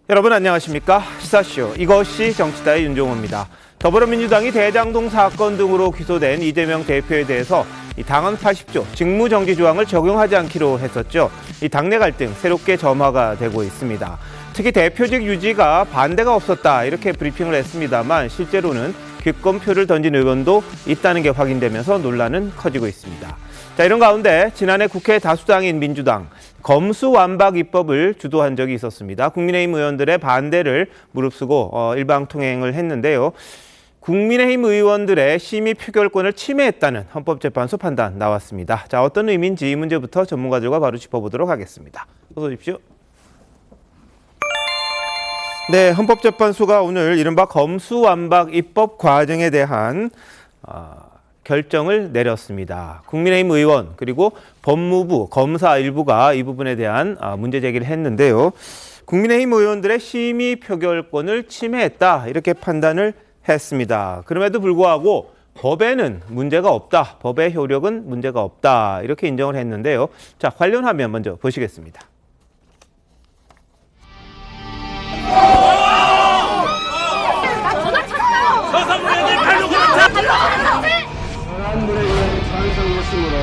여러분 안녕하십니까? 시사쇼 이것이 정치다의 윤종호입니다. 더불어민주당이 대장동 사건 등으로 기소된 이재명 대표에 대해서 이 당헌 80조 직무정지 조항을 적용하지 않기로 했었죠. 이 당내 갈등 새롭게 점화가 되고 있습니다. 특히 대표직 유지가 반대가 없었다 이렇게 브리핑을 했습니다만 실제로는 기권표를 던진 의원도 있다는 게 확인되면서 논란은 커지고 있습니다. 자, 이런 가운데 지난해 국회 다수당인 민주당 검수완박 입법을 주도한 적이 있었습니다. 국민의힘 의원들의 반대를 무릅쓰고 일방통행을 했는데요. 국민의힘 의원들의 심의 표결권을 침해했다는 헌법재판소 판단 나왔습니다. 자, 어떤 의미인지 이 문제부터 전문가들과 바로 짚어보도록 하겠습니다. 어서 오십시오. 네, 헌법재판소가 오늘 이른바 검수완박 입법 과정에 대한 결정을 내렸습니다. 국민의힘 의원 그리고 법무부, 검사 일부가 이 부분에 대한 문제 제기를 했는데요. 국민의힘 의원들의 심의 표결권을 침해했다 이렇게 판단을 했습니다. 그럼에도 불구하고 법에는 문제가 없다. 법의 효력은 문제가 없다. 이렇게 인정을 했는데요. 자, 관련 화면 먼저 보시겠습니다. 현안물에 의해 찬성했으므로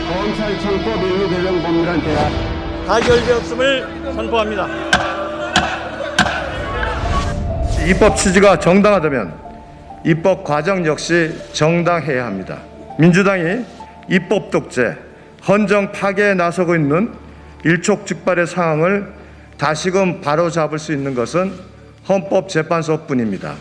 검찰청법 일부 개정 법률안 대안 가결되었음을 선포합니다. 입법 취지가 정당하다면 입법 과정 역시 정당해야 합니다. 민주당이 입법 독재, 헌정 파괴에 나서고 있는 일촉즉발의 상황을 다시금 바로잡을 수 있는 것은 헌법재판소뿐입니다.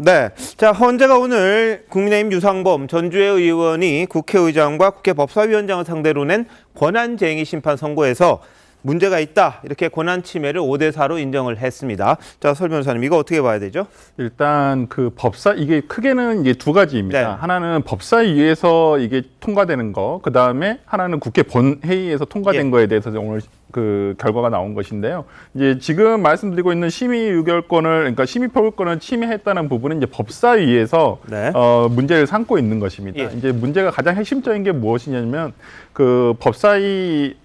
네, 자 헌재가 오늘 국민의힘 유상범 전주의 의원이 국회의장과 국회 법사위원장을 상대로 낸 권한쟁의 심판 선고에서 문제가 있다 이렇게 권한 침해를 5대4로 인정을 했습니다. 자, 설 변호사님 이거 어떻게 봐야 되죠? 일단 그 이게 크게는 이게 두 가지입니다. 네. 하나는 법사위에서 이게 통과되는 거, 그 다음에 하나는 국회 본회의에서 통과된 거에 대해서 오늘 그 결과가 나온 것인데요. 이제 지금 말씀드리고 있는 심의 의결권을, 그러니까 심의 표결권을 침해했다는 부분은 이제 법사위에서 네. 문제를 삼고 있는 것입니다. 예. 이제 문제가 가장 핵심적인 게 무엇이냐면 그 법사위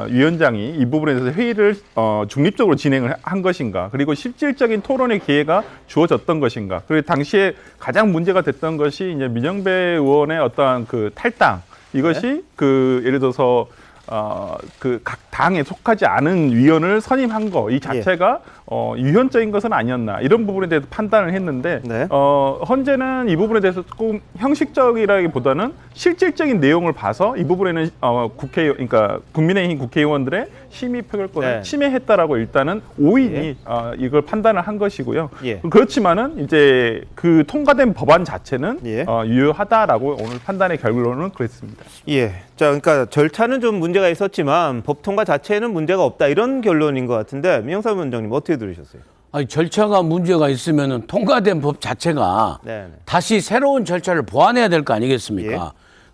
위원장이 이 부분에 대해서 회의를 중립적으로 진행을 한 것인가, 그리고 실질적인 토론의 기회가 주어졌던 것인가. 그리고 당시에 가장 문제가 됐던 것이 이제 민영배 의원의 어떠한 그 탈당, 이것이 네. 그 예를 들어서 그 각 당에 속하지 않은 위원을 선임한 거 이 자체가 유연적인 것은 아니었나, 이런 부분에 대해서 판단을 했는데 네. 헌재는 이 부분에 대해서 조금 형식적이라기보다는 실질적인 내용을 봐서 이 부분에는 그러니까 국민의힘 국회의원들의 심의 표결권을 네. 침해했다라고 일단은 5인이 이걸 판단을 한 것이고요. 예. 그렇지만은 이제 그 통과된 법안 자체는 예. 유효하다라고 오늘 판단의 결론은 그랬습니다. 예, 자 그러니까 절차는 좀 문제가 있었지만 법 통과 자체에는 문제가 없다 이런 결론인 것 같은데 민영삼 원장님 어떻게 들으셨어요? 아니, 절차가 문제가 있으면 통과된 법 자체가 네. 다시 새로운 절차를 보완해야 될 거 아니겠습니까? 예.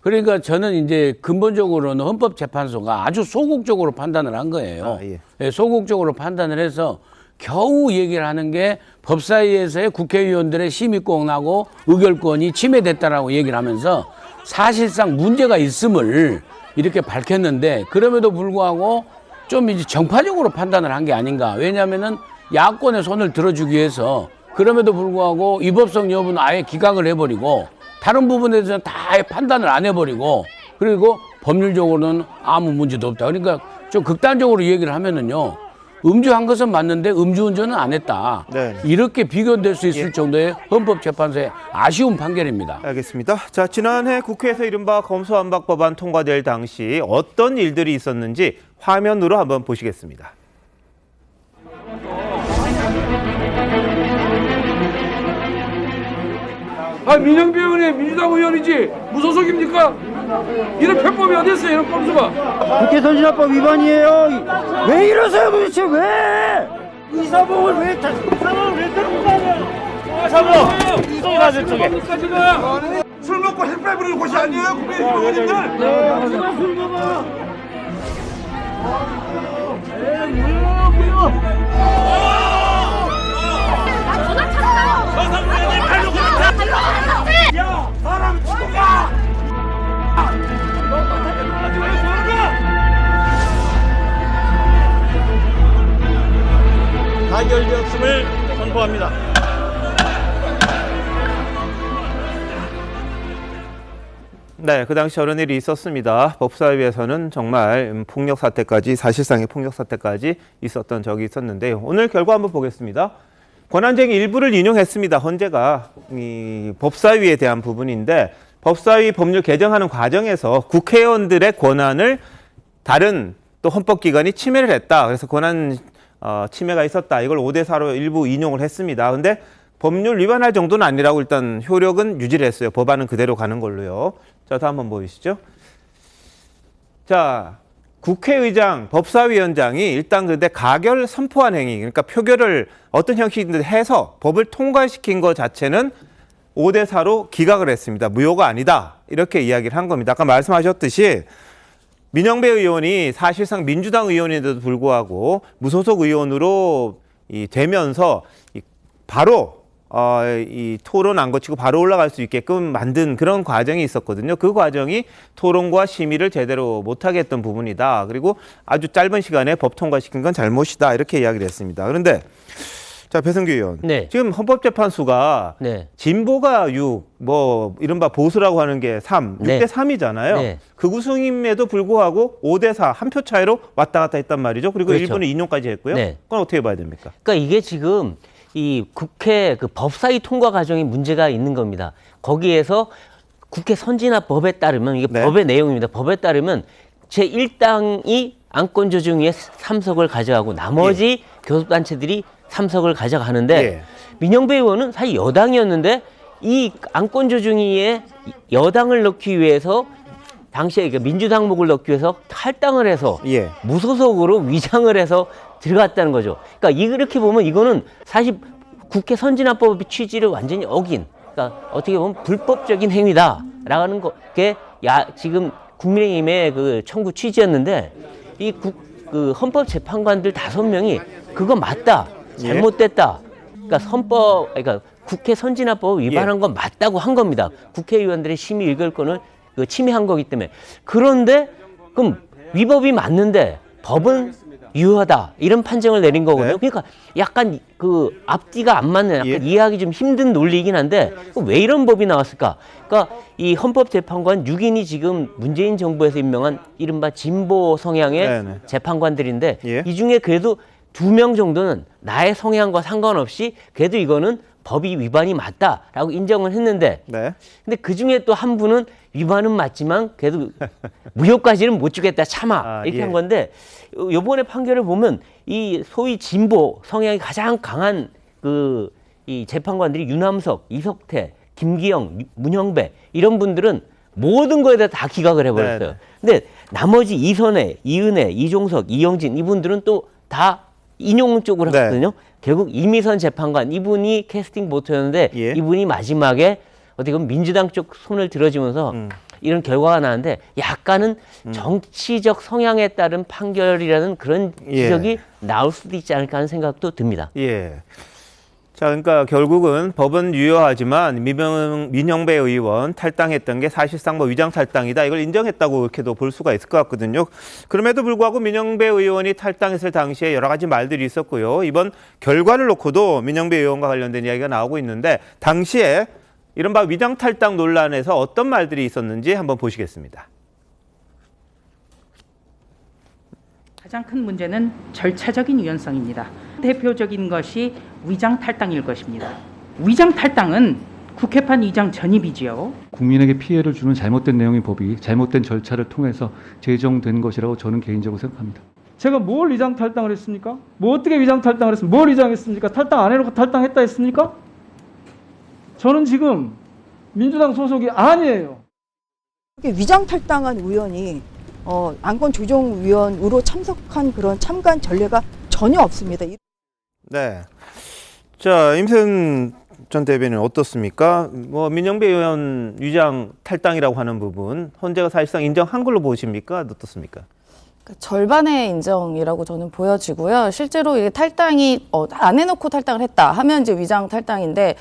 그러니까 저는 이제 근본적으로는 헌법재판소가 아주 소극적으로 판단을 한 거예요. 예. 예, 소극적으로 판단을 해서 겨우 얘기를 하는 게 법사위에서의 국회의원들의 심의권하고 의결권이 침해됐다라고 얘기를 하면서 사실상 문제가 있음을 이렇게 밝혔는데, 그럼에도 불구하고 좀 이제 정파적으로 판단을 한 게 아닌가. 왜냐하면은 야권의 손을 들어주기 위해서 그럼에도 불구하고 위법성 여부는 아예 기각을 해버리고 다른 부분에 대해서는 다 아예 판단을 안 해버리고, 그리고 법률적으로는 아무 문제도 없다. 그러니까 좀 극단적으로 얘기를 하면은요, 음주한 것은 맞는데 음주운전은 안 했다. 네. 이렇게 비견될 수 있을 정도의 헌법재판소의 아쉬운 판결입니다. 알겠습니다. 자, 지난해 국회에서 이른바 검수완박 법안 통과될 당시 어떤 일들이 있었는지 화면으로 한번 보시겠습니다. 아, 민영배 의원이 민주당 의원이지 무소속입니까? 이런 편법이 어디 있어요, 이런 꼼수가? 국회 선진화법 위반이에요. 왜 이러세요 도대체 왜? 이사봉을 왜 들고 가냐? 술 먹고 햇볕 부리는 곳이 아니에요, 국민의힘 술 먹어. 야, 사람 죽어가! 가결되었음을 선포합니다. 네, 그 당시 저런 일이 있었습니다. 법사위에서는 정말 폭력 사태까지, 사실상의 폭력 사태까지 있었던 적이 있었는데요. 오늘 결과 한번 보겠습니다. 권한쟁의 일부를 인용했습니다. 헌재가 이 법사위에 대한 부분인데 법사위 법률 개정하는 과정에서 국회의원들의 권한을 다른 또 헌법기관이 침해를 했다. 그래서 권한 침해가 있었다. 이걸 5대4로 일부 인용을 했습니다. 근데 법률 위반할 정도는 아니라고 일단 효력은 유지를 했어요. 법안은 그대로 가는 걸로요. 자, 다음 한번 보이시죠. 자, 국회의장, 법사위원장이 일단 근데 가결 선포한 행위, 그러니까 표결을 어떤 형식이든 해서 법을 통과시킨 것 자체는 5대4로 기각을 했습니다. 무효가 아니다. 이렇게 이야기를 한 겁니다. 아까 말씀하셨듯이 민영배 의원이 사실상 민주당 의원인데도 불구하고 무소속 의원으로 되면서 바로 이 토론 안 거치고 바로 올라갈 수 있게끔 만든 그런 과정이 있었거든요. 그 과정이 토론과 심의를 제대로 못하게 했던 부분이다. 그리고 아주 짧은 시간에 법 통과시킨 건 잘못이다. 이렇게 이야기를 했습니다. 그런데 자, 배성규 의원. 네. 지금 헌법재판소가 네. 진보가 6, 이른바 보수라고 하는 게 3, 네. 6대 3이잖아요. 네. 극우승임에도 불구하고 5대4 한 표 차이로 왔다 갔다 했단 말이죠. 그리고 그렇죠. 일부는 인용까지 했고요. 네. 그건 어떻게 봐야 됩니까? 그러니까 이게 지금 이 국회 그 법사위 통과 과정에 문제가 있는 겁니다. 거기에서 국회 선진화법에 따르면 이게 네. 법의 내용입니다. 법에 따르면 제1당이 안건조정위에 3석을 가져가고 나머지 교섭단체들이 3석을 가져가는데 예. 민영배 의원은 사실 여당이었는데 이 안건조정위에 여당을 넣기 위해서 당시에 민주당 목을 넣기 위해서 탈당을 해서 예. 무소속으로 위장을 해서 들어갔다는 거죠. 그러니까 이렇게 보면 이거는 사실 국회 선진화법의 취지를 완전히 어긴, 그러니까 어떻게 보면 불법적인 행위다라는 게 지금 국민의힘의 그 청구 취지였는데 그 헌법재판관들 5명이 그거 맞다, 잘못됐다, 그러니까 국회 선진화법 위반한 건 맞다고 한 겁니다. 국회의원들의 심의 의결권을 침해한 거기 때문에. 그런데 그럼 위법이 맞는데 법은 유효하다 이런 판정을 내린 거거든요. 네. 그러니까 약간 그 앞뒤가 안 맞는 약간 예. 이해하기 좀 힘든 논리이긴 한데 왜 이런 법이 나왔을까? 그러니까 이 헌법재판관 6인이 지금 문재인 정부에서 임명한 이른바 진보 성향의 네네. 재판관들인데 예. 이 중에 그래도 2명 정도는 나의 성향과 상관없이 그래도 이거는 법이 위반이 맞다라고 인정을 했는데 네. 근데 그 중에 또 한 분은 위반은 맞지만 그래도 무효까지는 못 주겠다 참아 이렇게 예. 한 건데 이번에 판결을 보면 이 소위 진보 성향이 가장 강한 이 재판관들이 유남석, 이석태, 김기영, 문형배 이런 분들은 모든 거에 대해 다 기각을 해버렸어요. 네네. 근데 나머지 이선혜, 이은혜, 이종석, 이영진 이분들은 또 다 인용 쪽으로 네. 했거든요. 결국 이미선 재판관 이분이 캐스팅 보트였는데 예. 이분이 마지막에 어떻게 보면 민주당 쪽 손을 들어주면서 이런 결과가 나는데 약간은 정치적 성향에 따른 판결이라는 그런 예. 지적이 나올 수도 있지 않을까 하는 생각도 듭니다. 예. 자, 그러니까 결국은 법은 유효하지만 민영배 의원 탈당했던 게 사실상 위장 탈당이다. 이걸 인정했다고 이렇게도 볼 수가 있을 것 같거든요. 그럼에도 불구하고 민영배 의원이 탈당했을 당시에 여러 가지 말들이 있었고요. 이번 결과를 놓고도 민영배 의원과 관련된 이야기가 나오고 있는데 당시에 이른바 위장 탈당 논란에서 어떤 말들이 있었는지 한번 보시겠습니다. 가장 큰 문제는 절차적인 유연성입니다. 대표적인 것이 위장 탈당일 것입니다. 위장 탈당은 국회판 위장 전입이지요. 국민에게 피해를 주는 잘못된 내용의 법이 잘못된 절차를 통해서 제정된 것이라고 저는 개인적으로 생각합니다. 제가 뭘 위장 탈당을 했습니까? 뭐 어떻게 위장 탈당을 했습니까? 뭘 위장했습니까? 탈당 안 해놓고 탈당했다 했습니까? 저는 지금 민주당 소속이 아니에요. 위장 탈당한 의원이 안건조정위원으로 참석한 그런 참관 전례가 전혀 없습니다. 네. 자, 임세은 전 대변인 어떻습니까? 뭐 민영배 의원 위장 탈당이라고 하는 부분 헌재가 사실상 인정한 걸로 보십니까? 어떻습니까? 절반의 인정이라고 저는 보여지고요. 실제로 이게 탈당이 안 해놓고 탈당을 했다 하면 이제 위장 탈당인데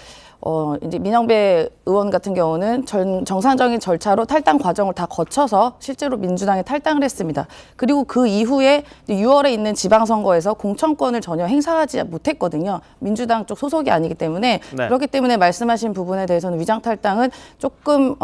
이제 민영배 의원 같은 경우는 정상적인 절차로 탈당 과정을 다 거쳐서 실제로 민주당에 탈당을 했습니다. 그리고 그 이후에 6월에 있는 지방선거에서 공천권을 전혀 행사하지 못했거든요. 민주당 쪽 소속이 아니기 때문에 네. 그렇기 때문에 말씀하신 부분에 대해서는 위장 탈당은 조금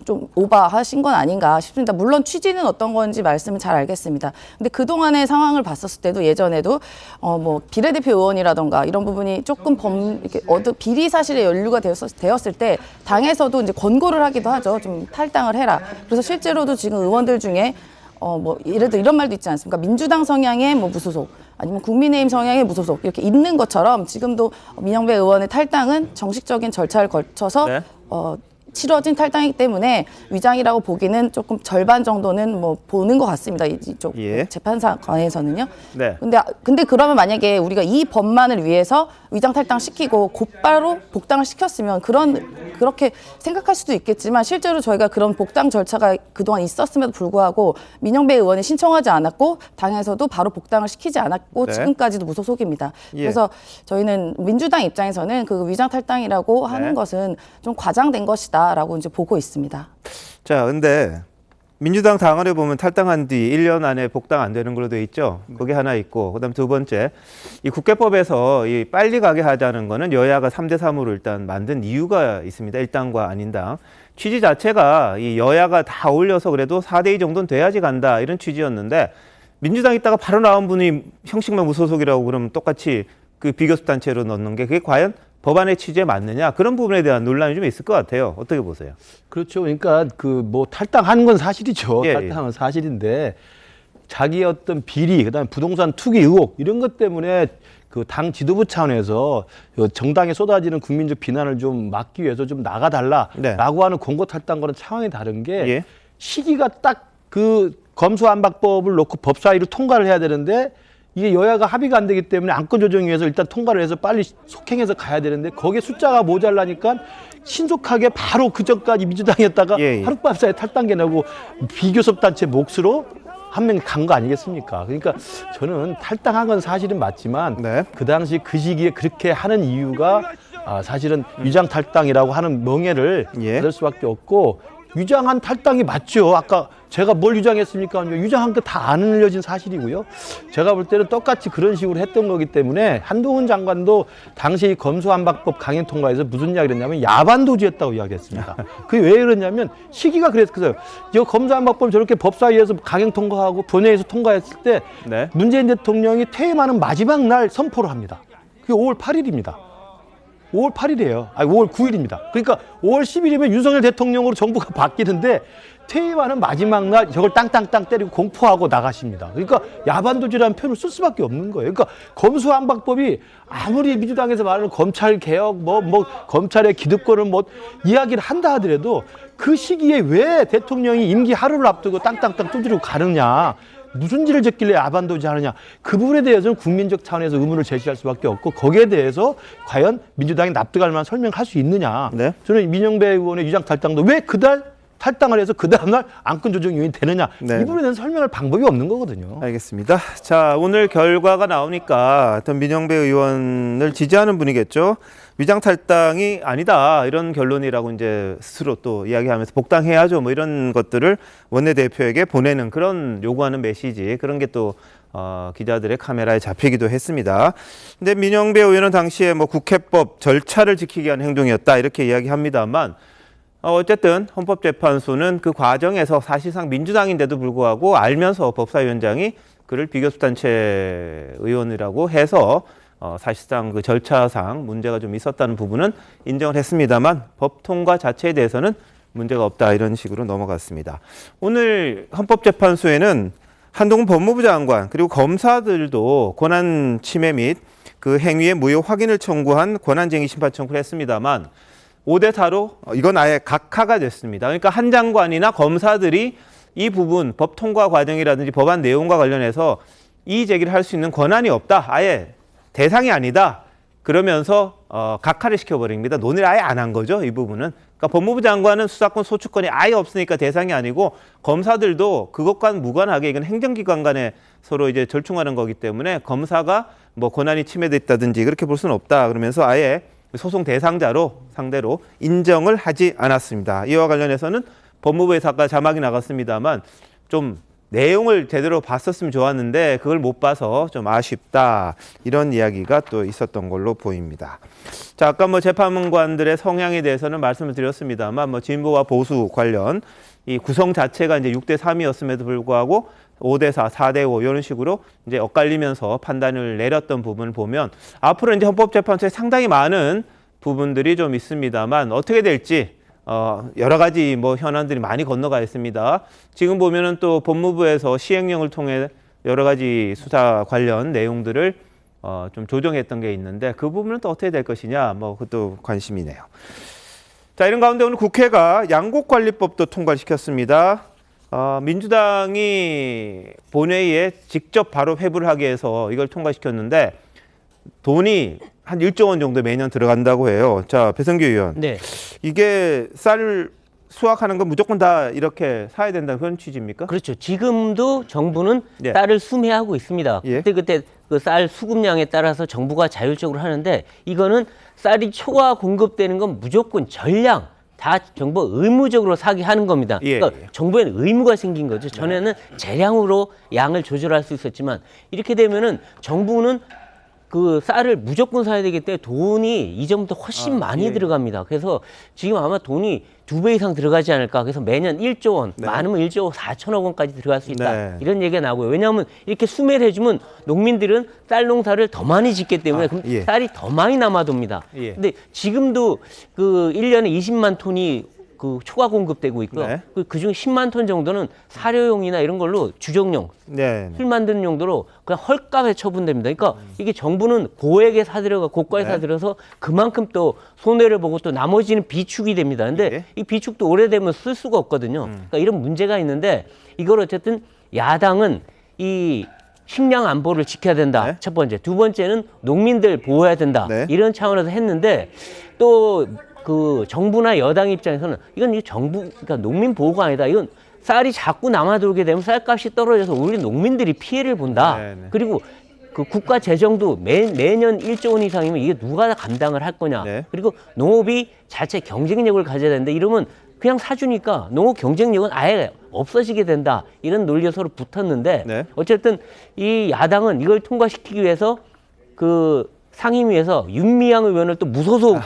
좀 오버하신 건 아닌가 싶습니다. 물론 취지는 어떤 건지 말씀은 잘 알겠습니다. 근데 그동안의 상황을 봤었을 때도 예전에도 뭐 비례대표 의원이라던가 이런 부분이 조금 이렇게 비리 사실에 연루가 되었을 때 당에서도 이제 권고를 하기도 하죠. 좀 탈당을 해라. 그래서 실제로도 지금 의원들 중에 뭐 예를 들어 이런 말도 있지 않습니까? 민주당 성향의 뭐 무소속 아니면 국민의힘 성향의 무소속 이렇게 있는 것처럼 지금도 민영배 의원의 탈당은 정식적인 절차를 거쳐서 네. 치러진 탈당이기 때문에 위장이라고 보기는 조금 절반 정도는 뭐 보는 것 같습니다. 이쪽 예. 재판사관에서는요. 네. 근데 그러면 만약에 우리가 이 법만을 위해서 위장 탈당 시키고 곧바로 복당을 시켰으면 그렇게 생각할 수도 있겠지만 실제로 저희가 그런 복당 절차가 그동안 있었음에도 불구하고 민영배 의원이 신청하지 않았고 당에서도 바로 복당을 시키지 않았고 네. 지금까지도 무소속입니다. 예. 그래서 저희는 민주당 입장에서는 그 위장 탈당이라고 하는 네. 것은 좀 과장된 것이다라고 이제 보고 있습니다. 자, 근데 민주당 당원에 보면 탈당한 뒤 1년 안에 복당 안 되는 걸로 돼 있죠. 그게 하나 있고, 그다음 두 번째, 이 국회법에서 이 빨리 가게 하자는 거는 여야가 3대3으로 일단 만든 이유가 있습니다. 1당과 아닌 당. 취지 자체가 이 여야가 다 어울려서 그래도 4대2 정도는 돼야지 간다 이런 취지였는데 민주당 있다가 바로 나온 분이 형식만 무소속이라고 그러면 똑같이 그 비교섭 단체로 넣는 게 그게 과연 법안의 취지에 맞느냐 그런 부분에 대한 논란이 좀 있을 것 같아요. 어떻게 보세요? 그렇죠. 그러니까 그 뭐 탈당한 건 사실이죠. 예, 탈당은 사실인데 자기의 어떤 비리, 그다음에 부동산 투기 의혹 이런 것 때문에 그 당 지도부 차원에서 정당에 쏟아지는 국민적 비난을 좀 막기 위해서 좀 나가달라라고 네. 하는 공고 탈당과는 차원이 다른 게 예. 시기가 딱 그 검수안박법을 놓고 법사위를 통과를 해야 되는데 이게 여야가 합의가 안 되기 때문에 안건조정위에서 일단 통과를 해서 빨리 속행해서 가야 되는데 거기에 숫자가 모자라니까 신속하게 바로 그 전까지 민주당이었다가 예. 하룻밤 사이에 탈당계 내고 비교섭 단체 몫으로 한 명 간 거 아니겠습니까? 그러니까 저는 탈당한 건 사실은 맞지만 네. 그 당시 그 시기에 그렇게 하는 이유가 사실은 위장 탈당이라고 하는 명예를 예. 받을 수밖에 없고 위장한 탈당이 맞죠. 아까 제가 뭘 위장했습니까? 위장한 거 다 안 알려진 사실이고요. 제가 볼 때는 똑같이 그런 식으로 했던 거기 때문에 한동훈 장관도 당시 검수안박법 강행 통과에서 무슨 이야기를 했냐면 야반도주했다고 이야기했습니다. 그게 왜 그러냐면 시기가 그랬어요. 이 검수안박법 저렇게 법사위에서 강행 통과하고 본회의에서 통과했을 때 네. 문재인 대통령이 퇴임하는 마지막 날 선포를 합니다. 그게 5월 8일입니다. 5월 8일이에요. 아니 5월 9일입니다. 그러니까 5월 10일이면 윤석열 대통령으로 정부가 바뀌는데 퇴임하는 마지막 날 저걸 땅땅땅 때리고 공포하고 나가십니다. 그러니까 야반도주라는 표현을 쓸 수밖에 없는 거예요. 그러니까 검수안박법이 아무리 민주당에서 말하는 검찰 개혁, 뭐 검찰의 기득권을 뭐 이야기를 한다 하더라도 그 시기에 왜 대통령이 임기 하루를 앞두고 땅땅땅 두드리고 가느냐. 무슨 죄를 졌길래 야반도주 하느냐. 그 부분에 대해서는 국민적 차원에서 의문을 제시할 수밖에 없고 거기에 대해서 과연 민주당이 납득할 만한 설명을 할 수 있느냐. 네. 저는 민영배 의원의 위장 탈당도 왜 그달 탈당을 해서 그 다음날 안건 조정 요인이 되느냐. 네. 이 부분에 대해서 설명할 방법이 없는 거거든요. 알겠습니다. 자, 오늘 결과가 나오니까 어떤 민영배 의원을 지지하는 분이겠죠. 위장 탈당이 아니다 이런 결론이라고 이제 스스로 또 이야기하면서 복당해야죠 뭐 이런 것들을 원내대표에게 보내는 그런 요구하는 메시지 그런 게 또 기자들의 카메라에 잡히기도 했습니다. 근데 민영배 의원은 당시에 뭐 국회법 절차를 지키기 위한 행동이었다 이렇게 이야기합니다만 어쨌든 헌법재판소는 그 과정에서 사실상 민주당인데도 불구하고 알면서 법사위원장이 그를 비교섭단체 의원이라고 해서 사실상 그 절차상 문제가 좀 있었다는 부분은 인정을 했습니다만 법 통과 자체에 대해서는 문제가 없다 이런 식으로 넘어갔습니다. 오늘 헌법재판소에는 한동훈 법무부 장관 그리고 검사들도 권한 침해 및 그 행위의 무효 확인을 청구한 권한쟁의 심판 청구를 했습니다만 5대4로 이건 아예 각하가 됐습니다. 그러니까 한 장관이나 검사들이 이 부분 법 통과 과정이라든지 법안 내용과 관련해서 이의 제기를 할 수 있는 권한이 없다. 아예 대상이 아니다. 그러면서 각하를 시켜버립니다. 논의를 아예 안 한 거죠, 이 부분은. 그러니까 법무부 장관은 수사권 소추권이 아예 없으니까 대상이 아니고 검사들도 그것과는 무관하게 이건 행정기관 간에 서로 이제 절충하는 거기 때문에 검사가 뭐 권한이 침해됐다든지 그렇게 볼 수는 없다. 그러면서 아예 소송 대상자로 상대로 인정을 하지 않았습니다. 이와 관련해서는 법무부에서 아까 자막이 나갔습니다만 좀 내용을 제대로 봤었으면 좋았는데 그걸 못 봐서 좀 아쉽다. 이런 이야기가 또 있었던 걸로 보입니다. 자, 아까 뭐 재판관들의 성향에 대해서는 말씀을 드렸습니다만 뭐 진보와 보수 관련 이 구성 자체가 이제 6대 3이었음에도 불구하고 5대 4, 4대 5 이런 식으로 이제 엇갈리면서 판단을 내렸던 부분을 보면 앞으로 이제 헌법재판소에 상당히 많은 부분들이 좀 있습니다만 어떻게 될지 여러 가지 뭐 현안들이 많이 건너가 있습니다. 지금 보면은 또 법무부에서 시행령을 통해 여러 가지 수사 관련 내용들을 좀 조정했던 게 있는데 그 부분은 또 어떻게 될 것이냐 뭐 그것도 관심이네요. 자, 이런 가운데 오늘 국회가 양곡관리법도 통과시켰습니다. 민주당이 본회의에 직접 바로 회부를 하게 해서 이걸 통과시켰는데 돈이 한 1조 원 정도 매년 들어간다고 해요. 자, 배성규 의원. 네. 이게 쌀 수확하는 건 무조건 다 이렇게 사야 된다는 그런 취지입니까? 그렇죠. 지금도 정부는 예. 쌀을 수매하고 있습니다. 예. 그때 그 쌀 수급량에 따라서 정부가 자율적으로 하는데 이거는 쌀이 초과 공급되는 건 무조건 전량 다 정부 의무적으로 사게 하는 겁니다. 예. 그러니까 정부에는 의무가 생긴 거죠. 전에는 재량으로 양을 조절할 수 있었지만 이렇게 되면은 정부는 그 쌀을 무조건 사야 되기 때문에 돈이 이전부터 훨씬 많이 들어갑니다. 그래서 지금 아마 돈이 2배 이상 들어가지 않을까. 그래서 매년 1조 원, 많으면 1조 4천억 원까지 들어갈 수 있다. 이런 얘기가 나오고요. 왜냐하면 이렇게 수매를 해주면 농민들은 쌀 농사를 더 많이 짓기 때문에 그럼 쌀이 더 많이 남아돕니다. 근데 지금도 그 1년에 20만 톤이 그 초과 공급되고 있고요. 그중에 10만 톤 정도는 사료용이나 이런 걸로 주정용, 술 만드는 용도로 그냥 헐값에 처분됩니다. 그러니까 이게 정부는 고액에 사들여가 고가에 사들여서 그만큼 또 손해를 보고 또 나머지는 비축이 됩니다. 근데 이 비축도 오래되면 쓸 수가 없거든요. 그러니까 이런 문제가 있는데 이걸 어쨌든 야당은 이 식량 안보를 지켜야 된다. 첫 번째. 두 번째는 농민들 보호해야 된다. 이런 차원에서 했는데 또 그 정부나 여당 입장에서는 이건 정부, 그러니까 농민 보호가 아니다. 이건 쌀이 자꾸 남아돌게 되면 쌀값이 떨어져서 우리 농민들이 피해를 본다. 그리고 그 국가 재정도 매년 1조 원 이상이면 이게 누가 감당을 할 거냐. 그리고 농업이 자체 경쟁력을 가져야 되는데 이러면 그냥 사주니까 농업 경쟁력은 아예 없어지게 된다. 이런 논리가 서로 붙었는데 어쨌든 이 야당은 이걸 통과시키기 위해서 그 상임위에서 윤미향 의원을 또 무소속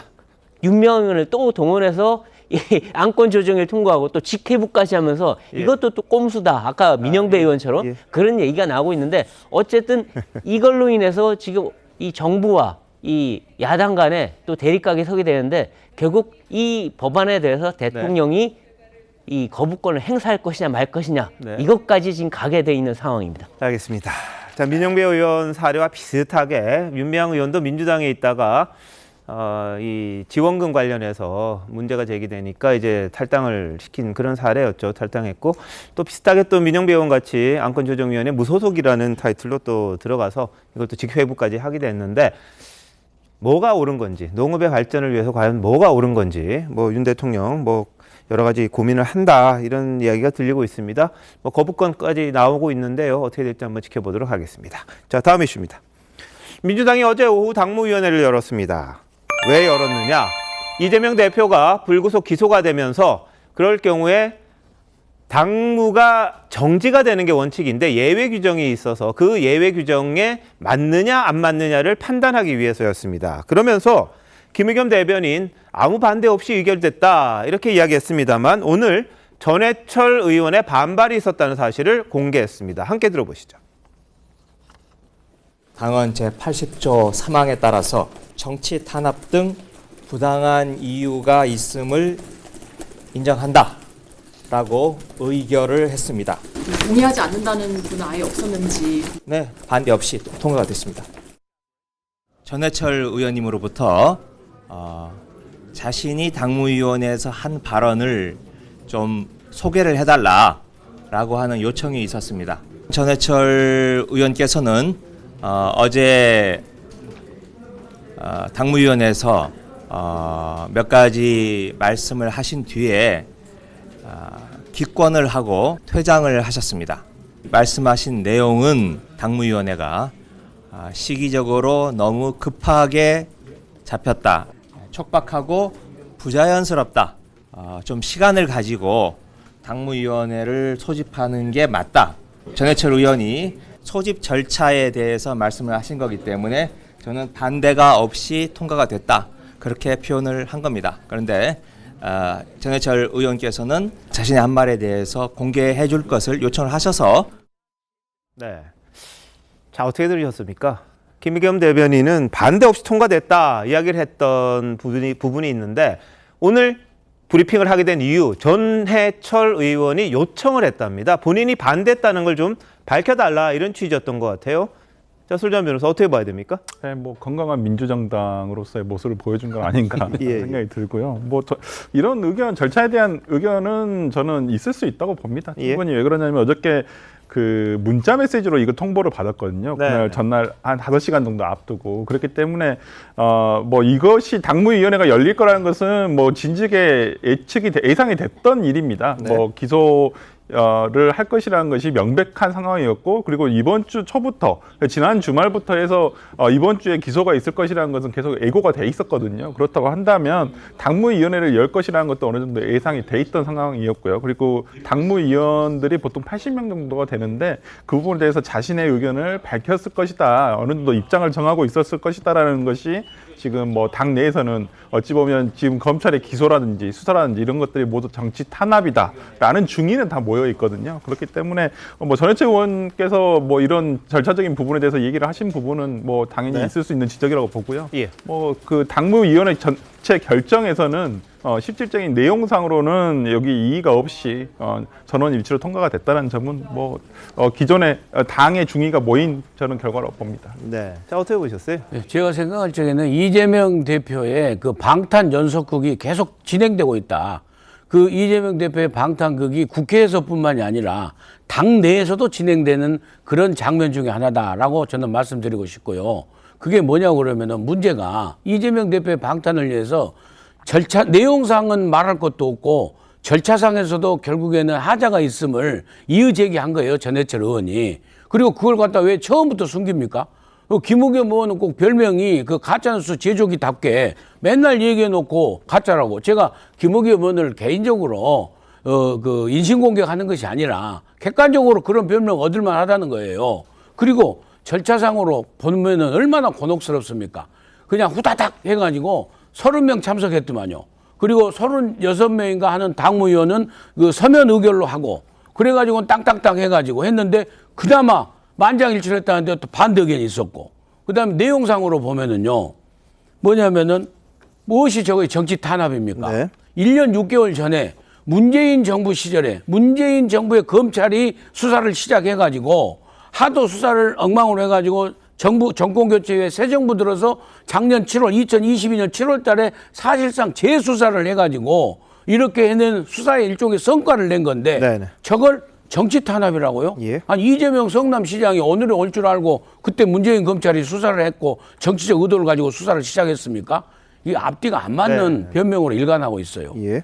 윤미향 의원을 또 동원해서 이 안건 조정을 통과하고 또 직회부까지 하면서 이것도 또 꼼수다. 아까 민영배 의원처럼 그런 얘기가 나오고 있는데 어쨌든 이걸로 인해서 지금 이 정부와 이 야당 간에 또 대립각이 서게 되는데 결국 이 법안에 대해서 대통령이 이 거부권을 행사할 것이냐 말 것이냐 이것까지 지금 가게 돼 있는 상황입니다. 알겠습니다. 자, 민영배 의원 사례와 비슷하게 윤미향 의원도 민주당에 있다가 이 지원금 관련해서 문제가 제기되니까 이제 탈당을 시킨 그런 사례였죠. 탈당했고 또 비슷하게 또 민영배 의원 같이 안건조정위원회 무소속이라는 타이틀로 또 들어가서 이것도 직회부까지 하게 됐는데 뭐가 옳은 건지 농업의 발전을 위해서 과연 뭐가 옳은 건지 뭐 윤 대통령 뭐 여러 가지 고민을 한다 이런 이야기가 들리고 있습니다. 뭐 거부권까지 나오고 있는데요. 어떻게 될지 한번 지켜보도록 하겠습니다. 자, 다음 이슈입니다. 민주당이 어제 오후 당무위원회를 열었습니다. 왜 열었느냐? 이재명 대표가 불구속 기소가 되면서 그럴 경우에 당무가 정지가 되는 게 원칙인데 예외 규정이 있어서 그 예외 규정에 맞느냐 안 맞느냐를 판단하기 위해서였습니다. 그러면서 김의겸 대변인 아무 반대 없이 의결됐다 이렇게 이야기했습니다만 오늘 전해철 의원의 반발이 있었다는 사실을 공개했습니다. 함께 들어보시죠. 당헌 제80조 3항에 따라서 정치 탄압 등 부당한 이유가 있음을 인정한다라고 의결을 했습니다. 동의하지 않는다는 분은 아예 없었는지. 네, 반대 없이 통과가 됐습니다. 전해철 의원님으로부터 자신이 당무위원회에서 한 발언을 좀 소개를 해달라라고 하는 요청이 있었습니다. 전해철 의원께서는 어제 당무위원회에서 몇 가지 말씀을 하신 뒤에 기권을 하고 퇴장을 하셨습니다. 말씀하신 내용은 당무위원회가 시기적으로 너무 급하게 잡혔다, 촉박하고 부자연스럽다, 좀 시간을 가지고 당무위원회를 소집하는 게 맞다. 전해철 의원이 소집 절차에 대해서 말씀을 하신 거기 때문에 저는 반대가 없이 통과가 됐다, 그렇게 표현을 한 겁니다. 그런데 전해철 의원께서는 자신의 한 말에 대해서 공개해 줄 것을 요청을 하셔서 네. 자, 어떻게 들으셨습니까? 김의겸 대변인은 반대 없이 통과됐다 이야기를 했던 부분이 있는데, 오늘 브리핑을 하게 된 이유, 전해철 의원이 요청을 했답니다. 본인이 반대했다는 걸 좀 밝혀달라, 이런 취지였던 것 같아요. 자, 술전 변호사, 어떻게 봐야 됩니까? 네, 뭐 건강한 민주정당으로서의 모습을 보여준 건 아닌가 예. 생각이 들고요. 뭐 이런 의견, 절차에 대한 의견은 저는 있을 수 있다고 봅니다. 충분히. 왜 그러냐면 어저께 그 문자 메시지로 이거 통보를 받았거든요. 네. 그날 전날 한 5시간 정도 앞두고. 그렇기 때문에 뭐 이것이 당무위원회가 열릴 거라는 것은 뭐 진즉에 예상이 됐던 일입니다. 네. 뭐 기소를 할 것이라는 것이 명백한 상황이었고, 그리고 이번 주 초부터, 지난 주말부터 해서 이번 주에 기소가 있을 것이라는 것은 계속 예고가 돼 있었거든요. 그렇다고 한다면 당무위원회를 열 것이라는 것도 어느 정도 예상이 돼 있던 상황이었고요. 그리고 당무위원들이 보통 80명 정도가 되는데 그 부분에 대해서 자신의 의견을 밝혔을 것이다, 어느 정도 입장을 정하고 있었을 것이다라는 것이 지금 뭐 당 내에서는 어찌 보면 지금 검찰의 기소라든지 수사라든지 이런 것들이 모두 정치 탄압이다라는 중의는 다 모여 있거든요. 그렇기 때문에 뭐 전해철 의원께서 뭐 이런 절차적인 부분에 대해서 얘기를 하신 부분은 뭐 당연히 있을 수 있는 지적이라고 보고요. 예. 뭐 그 당무위원회 전체 결정에서는 실질적인 내용상으로는 여기 이의가 없이 전원 일치로 통과가 됐다는 점은 뭐 기존의 당의 중의가 모인 저는 결과라고 봅니다. 네. 자, 어떻게 보셨어요? 네, 제가 생각할 적에는 이재명 대표의 그 방탄 연속극이 계속 진행되고 있다. 그 이재명 대표의 방탄극이 국회에서뿐만이 아니라 당 내에서도 진행되는 그런 장면 중에 하나다라고 저는 말씀드리고 싶고요. 그게 뭐냐고 그러면은 문제가 이재명 대표의 방탄을 위해서 절차, 내용상은 말할 것도 없고 절차상에서도 결국에는 하자가 있음을 이의 제기한 거예요, 전해철 의원이. 그리고 그걸 갖다 왜 처음부터 숨깁니까? 김의겸 의원은 꼭 별명이 그 가짜뉴스 제조기답게 맨날 얘기해놓고 가짜라고. 제가 김의겸 의원을 개인적으로 그 인신공격하는 것이 아니라 객관적으로 그런 별명 얻을만 하다는 거예요. 그리고 절차상으로 보면은 얼마나 곤혹스럽습니까? 그냥 후다닥 해가지고 30명 참석했더만요. 그리고 36명인가 하는 당무위원은 그 서면 의결로 하고, 그래가지고 땅땅땅 해가지고 했는데, 그나마 만장일치했다는데 또 반대 의견이 있었고, 그 다음에 내용상으로 보면은요, 뭐냐면은 무엇이 저거 정치 탄압입니까? 네. 1년 6개월 전에 문재인 정부 시절에 문재인 정부의 검찰이 수사를 시작해가지고 하도 수사를 엉망으로 해가지고 정권 교체 후에 새 정부 들어서 작년 7월, 2022년 7월 달에 사실상 재수사를 해가지고 이렇게 해낸 수사의 일종의 성과를 낸 건데, 네네. 저걸 정치 탄압이라고요? 예. 아니, 이재명 성남시장이 오늘에 올 줄 알고 그때 문재인 검찰이 수사를 했고 정치적 의도를 가지고 수사를 시작했습니까? 이게 앞뒤가 안 맞는 변명으로 일관하고 있어요. 예.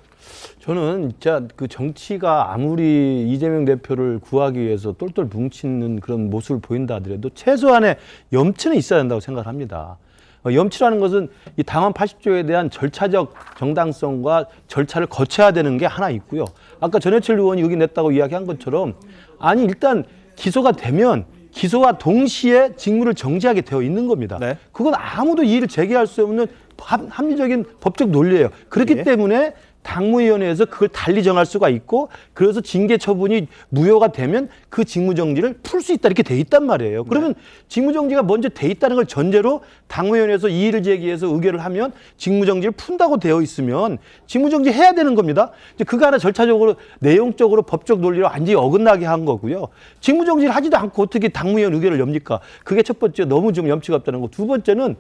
저는 진짜 그 정치가 아무리 이재명 대표를 구하기 위해서 똘똘 뭉치는 그런 모습을 보인다 하더라도 최소한의 염치는 있어야 된다고 생각합니다. 염치라는 것은 이 당헌 80조에 대한 절차적 정당성과 절차를 거쳐야 되는 게 하나 있고요. 아까 전해철 의원이 여기 냈다고 이야기한 것처럼, 아니 일단 기소가 되면 기소와 동시에 직무를 정지하게 되어 있는 겁니다. 네. 그건 아무도 이의를 제기할 수 없는 합리적인 법적 논리예요. 그렇기 예. 때문에 당무위원회에서 그걸 달리 정할 수가 있고, 그래서 징계 처분이 무효가 되면 그 직무정지를 풀 수 있다, 이렇게 돼 있단 말이에요. 그러면 직무정지가 먼저 돼 있다는 걸 전제로 당무위원회에서 이의를 제기해서 의결을 하면 직무정지를 푼다고 되어 있으면 직무정지 해야 되는 겁니다. 이제 그거 하나 절차적으로 내용적으로 법적 논리로 완전히 어긋나게 한 거고요. 직무정지를 하지도 않고 어떻게 당무위원 의결을 엽니까? 그게 첫 번째, 너무 좀 염치가 없다는 거. 두 번째는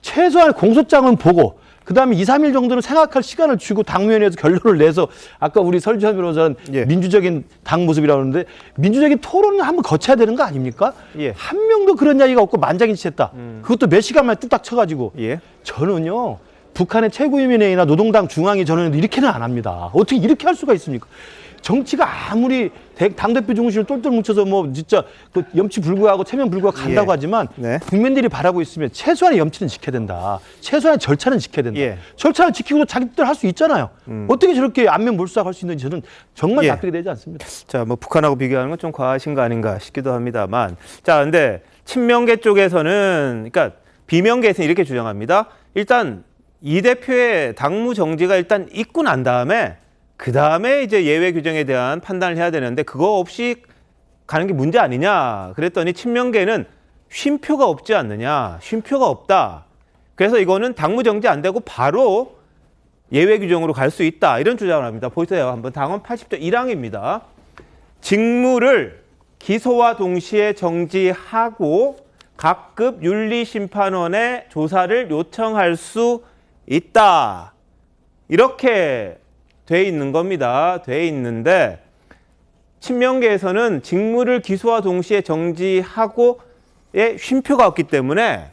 최소한 공소장은 보고 그다음에 2, 3일 정도는 생각할 시간을 주고 당무위원회에서 결론을 내서 아까 우리 설주현 변호사는 예. 민주적인 당 모습이라고 하는데 민주적인 토론을 한번 거쳐야 되는 거 아닙니까? 예. 한 명도 그런 이야기가 없고 만장일치했다. 그것도 몇 시간 만에 뚝딱 쳐가지고. 예. 저는요. 북한의 최고위원회의나 노동당 중앙이 저는 이렇게는 안 합니다. 어떻게 이렇게 할 수가 있습니까? 정치가 아무리 당대표 중심을 똘똘 뭉쳐서 뭐 진짜 그 염치 불구하고 체면 불구하고 간다고 예. 하지만 네. 국민들이 바라고 있으면 최소한의 염치는 지켜야 된다. 최소한의 절차는 지켜야 된다. 예. 절차를 지키고도 자기들 할 수 있잖아요. 어떻게 저렇게 안면 몰수할 수 있는지 저는 정말 예. 납득이 되지 않습니다. 자, 뭐 북한하고 비교하는 건 좀 과하신 거 아닌가 싶기도 합니다만. 자, 근데 친명계 쪽에서는 그러니까 비명계에서는 이렇게 주장합니다. 일단 이 대표의 당무 정지가 일단 있고 난 다음에 그 다음에 이제 예외 규정에 대한 판단을 해야 되는데 그거 없이 가는 게 문제 아니냐. 그랬더니 친명계는 쉼표가 없지 않느냐. 쉼표가 없다. 그래서 이거는 당무 정지 안 되고 바로 예외 규정으로 갈 수 있다. 이런 주장을 합니다. 보세요. 한번 당헌 80조 1항입니다. 직무를 기소와 동시에 정지하고 각급 윤리심판원에 조사를 요청할 수 있다. 이렇게 돼 있는 겁니다. 돼 있는데 친명계에서는 직무를 기소와 동시에 정지하고의 쉼표가 없기 때문에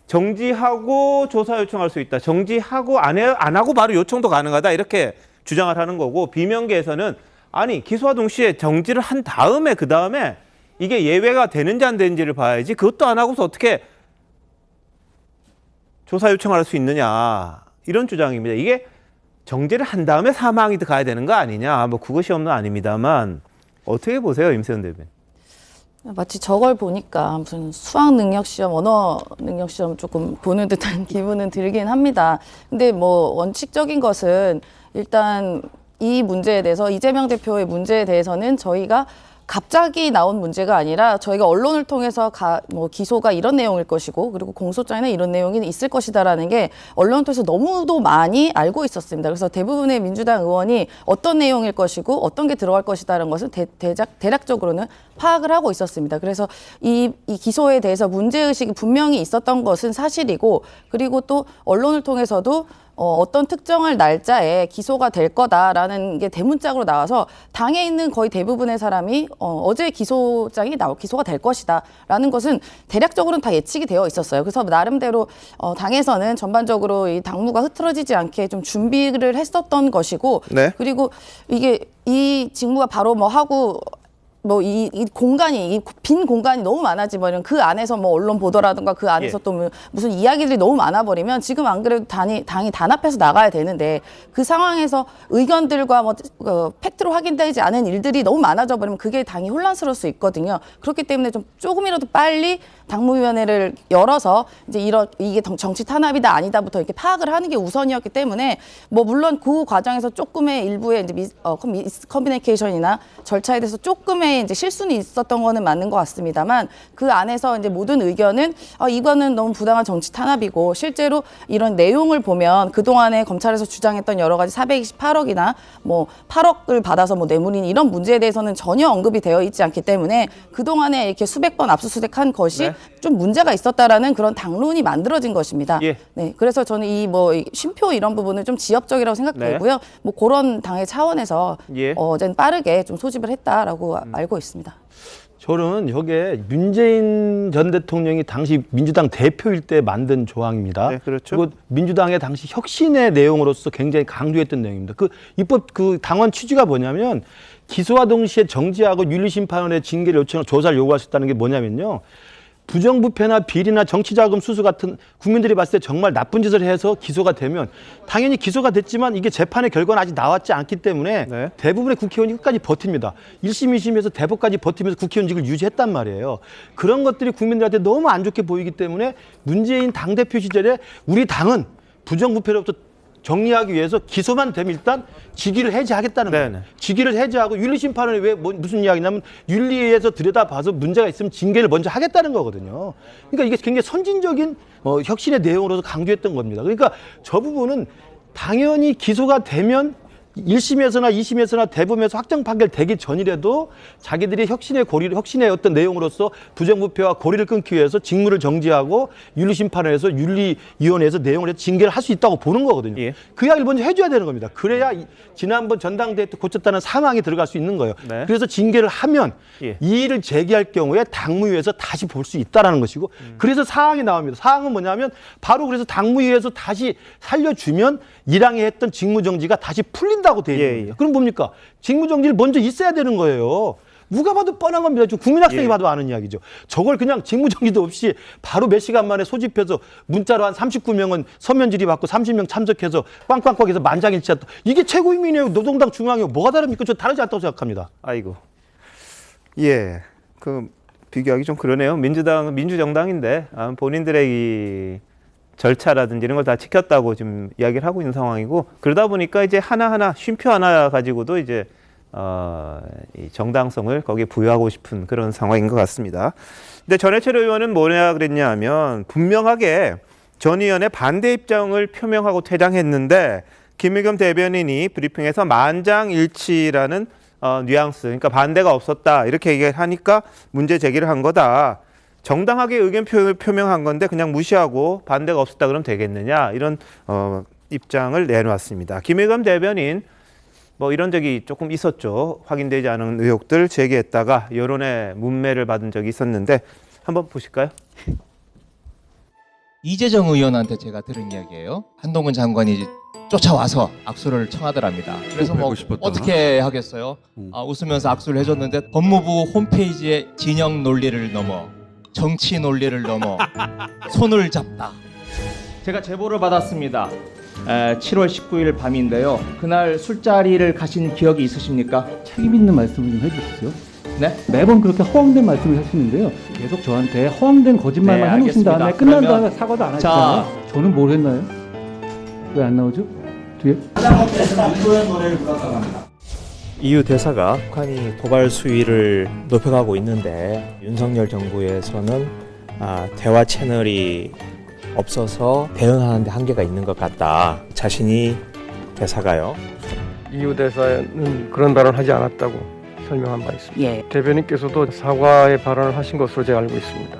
정지하고 조사 요청할 수 있다. 정지하고 안 하고 바로 요청도 가능하다. 이렇게 주장을 하는 거고 비명계에서는 아니 기소와 동시에 정지를 한 다음에 그 다음에 이게 예외가 되는지 안 되는지를 봐야지 그것도 안 하고서 어떻게 조사 요청할 수 있느냐. 이런 주장입니다. 이게 정지를 한 다음에 사망이 가야 되는 거 아니냐. 뭐 그것이 없는 아닙니다만 어떻게 보세요, 임세훈 대변인? 마치 저걸 보니까 무슨 수학 능력 시험, 언어 능력 시험 조금 보는 듯한 기분은 들긴 합니다. 근데 뭐 원칙적인 것은 일단 이 문제에 대해서 이재명 대표의 문제에 대해서는 저희가 갑자기 나온 문제가 아니라 저희가 언론을 통해서 뭐 기소가 이런 내용일 것이고 그리고 공소장에는 이런 내용이 있을 것이다라는 게 언론을 통해서 너무도 많이 알고 있었습니다. 그래서 대부분의 민주당 의원이 어떤 내용일 것이고 어떤 게 들어갈 것이다라는 것을 대략적으로는 파악을 하고 있었습니다. 그래서 이 기소에 대해서 문제의식이 분명히 있었던 것은 사실이고 그리고 또 언론을 통해서도 어떤 특정할 날짜에 기소가 될 거다라는 게 대문짝으로 나와서 당에 있는 거의 대부분의 사람이 어제 기소가 될 것이다라는 것은 대략적으로는 다 예측이 되어 있었어요. 그래서 나름대로 당에서는 전반적으로 이 당무가 흐트러지지 않게 좀 준비를 했었던 것이고 네. 그리고 이 직무가 바로 뭐 하고 뭐 이 공간이 이 빈 공간이 너무 많아지면 그 안에서 뭐 언론 보도라든가 그 안에서 예. 또 무슨 이야기들이 너무 많아 버리면 지금 안 그래도 당이 단합해서 나가야 되는데 그 상황에서 의견들과 뭐 팩트로 확인되지 않은 일들이 너무 많아져 버리면 그게 당이 혼란스러울 수 있거든요. 그렇기 때문에 좀 조금이라도 빨리 당무위원회를 열어서 이제 이게 정치 탄압이다 아니다부터 이렇게 파악을 하는 게 우선이었기 때문에 뭐 물론 그 과정에서 조금의 일부의 이제 커뮤니케이션이나 절차에 대해서 조금의 이제 실수는 있었던 거는 맞는 것 같습니다만 그 안에서 이제 모든 의견은 이거는 너무 부당한 정치 탄압이고 실제로 이런 내용을 보면 그동안에 검찰에서 주장했던 여러 가지 428억이나 뭐 8억을 받아서 뭐 뇌물인 이런 문제에 대해서는 전혀 언급이 되어 있지 않기 때문에 그동안에 이렇게 수백 번 압수수색한 것이 네. 좀 문제가 있었다라는 그런 당론이 만들어진 것입니다. 예. 네, 그래서 저는 이 쉼표 이런 부분은 좀 지엽적이라고 생각되고요. 네. 뭐 그런 당의 차원에서 예. 어제는 빠르게 좀 소집을 했다라고 알고 있습니다. 저는 이게 문재인 전 대통령이 당시 민주당 대표일 때 만든 조항입니다. 네, 그렇죠. 그리고 민주당의 당시 혁신의 내용으로서 굉장히 강조했던 내용입니다. 그 입법 당원 취지가 뭐냐면 기소와 동시에 정지하고 윤리심판원의 징계를 요청을 조사를 요구할 수 있다는 게 뭐냐면요. 부정부패나 비리나 정치자금 수수 같은 국민들이 봤을 때 정말 나쁜 짓을 해서 기소가 되면 당연히 기소가 됐지만 이게 재판의 결과는 아직 나왔지 않기 때문에 네. 대부분의 국회의원이 끝까지 버팁니다. 1심, 2심에서 대법까지 버티면서 국회의원직을 유지했단 말이에요. 그런 것들이 국민들한테 너무 안 좋게 보이기 때문에 문재인 당대표 시절에 우리 당은 부정부패로부터 정리하기 위해서 기소만 되면 일단 직위를 해제하겠다는 거예요. 네네. 직위를 해제하고 윤리심판원이 왜 무슨 이야기냐면 윤리에서 들여다봐서 문제가 있으면 징계를 먼저 하겠다는 거거든요. 그러니까 이게 굉장히 선진적인 혁신의 내용으로서 강조했던 겁니다. 그러니까 저 부분은 당연히 기소가 되면 1심에서나 2심에서나 대법원에서 확정 판결되기 전이라도 자기들이 혁신의 어떤 내용으로서 부정부패와 고리를 끊기 위해서 직무를 정지하고 윤리심판을 윤리위원회에서 내용을 해서 징계를 할 수 있다고 보는 거거든요. 예. 그 이야기를 먼저 해줘야 되는 겁니다. 그래야 지난번 전당대회 때 고쳤다는 상황에 들어갈 수 있는 거예요. 네. 그래서 징계를 하면 예. 이의를 제기할 경우에 당무위에서 다시 볼 수 있다라는 것이고 그래서 사항이 나옵니다. 사항은 뭐냐면 바로 그래서 당무위에서 다시 살려주면 1항에 했던 직무정지가 다시 풀린다고 되어 있는 예, 거예요. 예. 그럼 뭡니까? 직무정지를 먼저 있어야 되는 거예요. 누가 봐도 뻔한 겁니다. 국민학생이 예. 봐도 아는 이야기죠. 저걸 그냥 직무정지도 없이 바로 몇 시간 만에 소집해서 문자로 한 39명은 서면 질의받고 30명 참석해서 꽝꽝꽝해서 만장일치했다. 이게 최고위민회요 노동당 중앙이요 뭐가 다릅니까? 저 다르지 않다고 생각합니다. 아이고. 예. 그 비교하기 좀 그러네요. 민주당은 민주정당인데 본인들의 이 절차라든지 이런 걸 다 지켰다고 지금 이야기를 하고 있는 상황이고 그러다 보니까 이제 하나하나 쉼표 하나 가지고도 이제 이 정당성을 거기에 부여하고 싶은 그런 상황인 것 같습니다. 근데 전해철 의원은 뭐냐 그랬냐 하면 분명하게 전 의원의 반대 입장을 표명하고 퇴장했는데 김의겸 대변인이 브리핑에서 만장일치라는 뉘앙스, 그러니까 반대가 없었다 이렇게 얘기하니까 문제 제기를 한 거다. 정당하게 의견 표명한 건데 그냥 무시하고 반대가 없었다 그러면 되겠느냐 이런 입장을 내놓았습니다. 김의겸 대변인 뭐 이런 적이 조금 있었죠. 확인되지 않은 의혹들 제기했다가 여론의 문매를 받은 적이 있었는데 한번 보실까요? 이재정 의원한테 제가 들은 이야기예요. 한동훈 장관이 쫓아와서 악수를 청하더랍니다. 그래서 뭐 어떻게 하겠어요? 웃으면서 악수를 해줬는데 법무부 홈페이지에 진영 논리를 넘어 정치 논리를 넘어 손을 잡다. 제가 제보를 받았습니다. 7월 19일 밤인데요. 그날 술자리를 가신 기억이 있으십니까? 책임 있는 말씀을 좀 해주시죠. 네? 매번 그렇게 허황된 말씀을 하시는데요. 계속 저한테 허황된 거짓말만 네, 해놓으신 알겠습니다. 다음에 끝난 그러면- 다음에 사과도 안 하시잖아요. 저는 뭘 했나요? 왜 안 나오죠? 뒤에? EU 대사가 북한이 도발 수위를 높여가고 있는데 윤석열 정부에서는 대화 채널이 없어서 대응하는 데 한계가 있는 것 같다. 자신이 대사가요. EU 대사는 그런 발언을 하지 않았다고 설명한 바 있습니다. 예. 대변인께서도 사과의 발언을 하신 것으로 제가 알고 있습니다.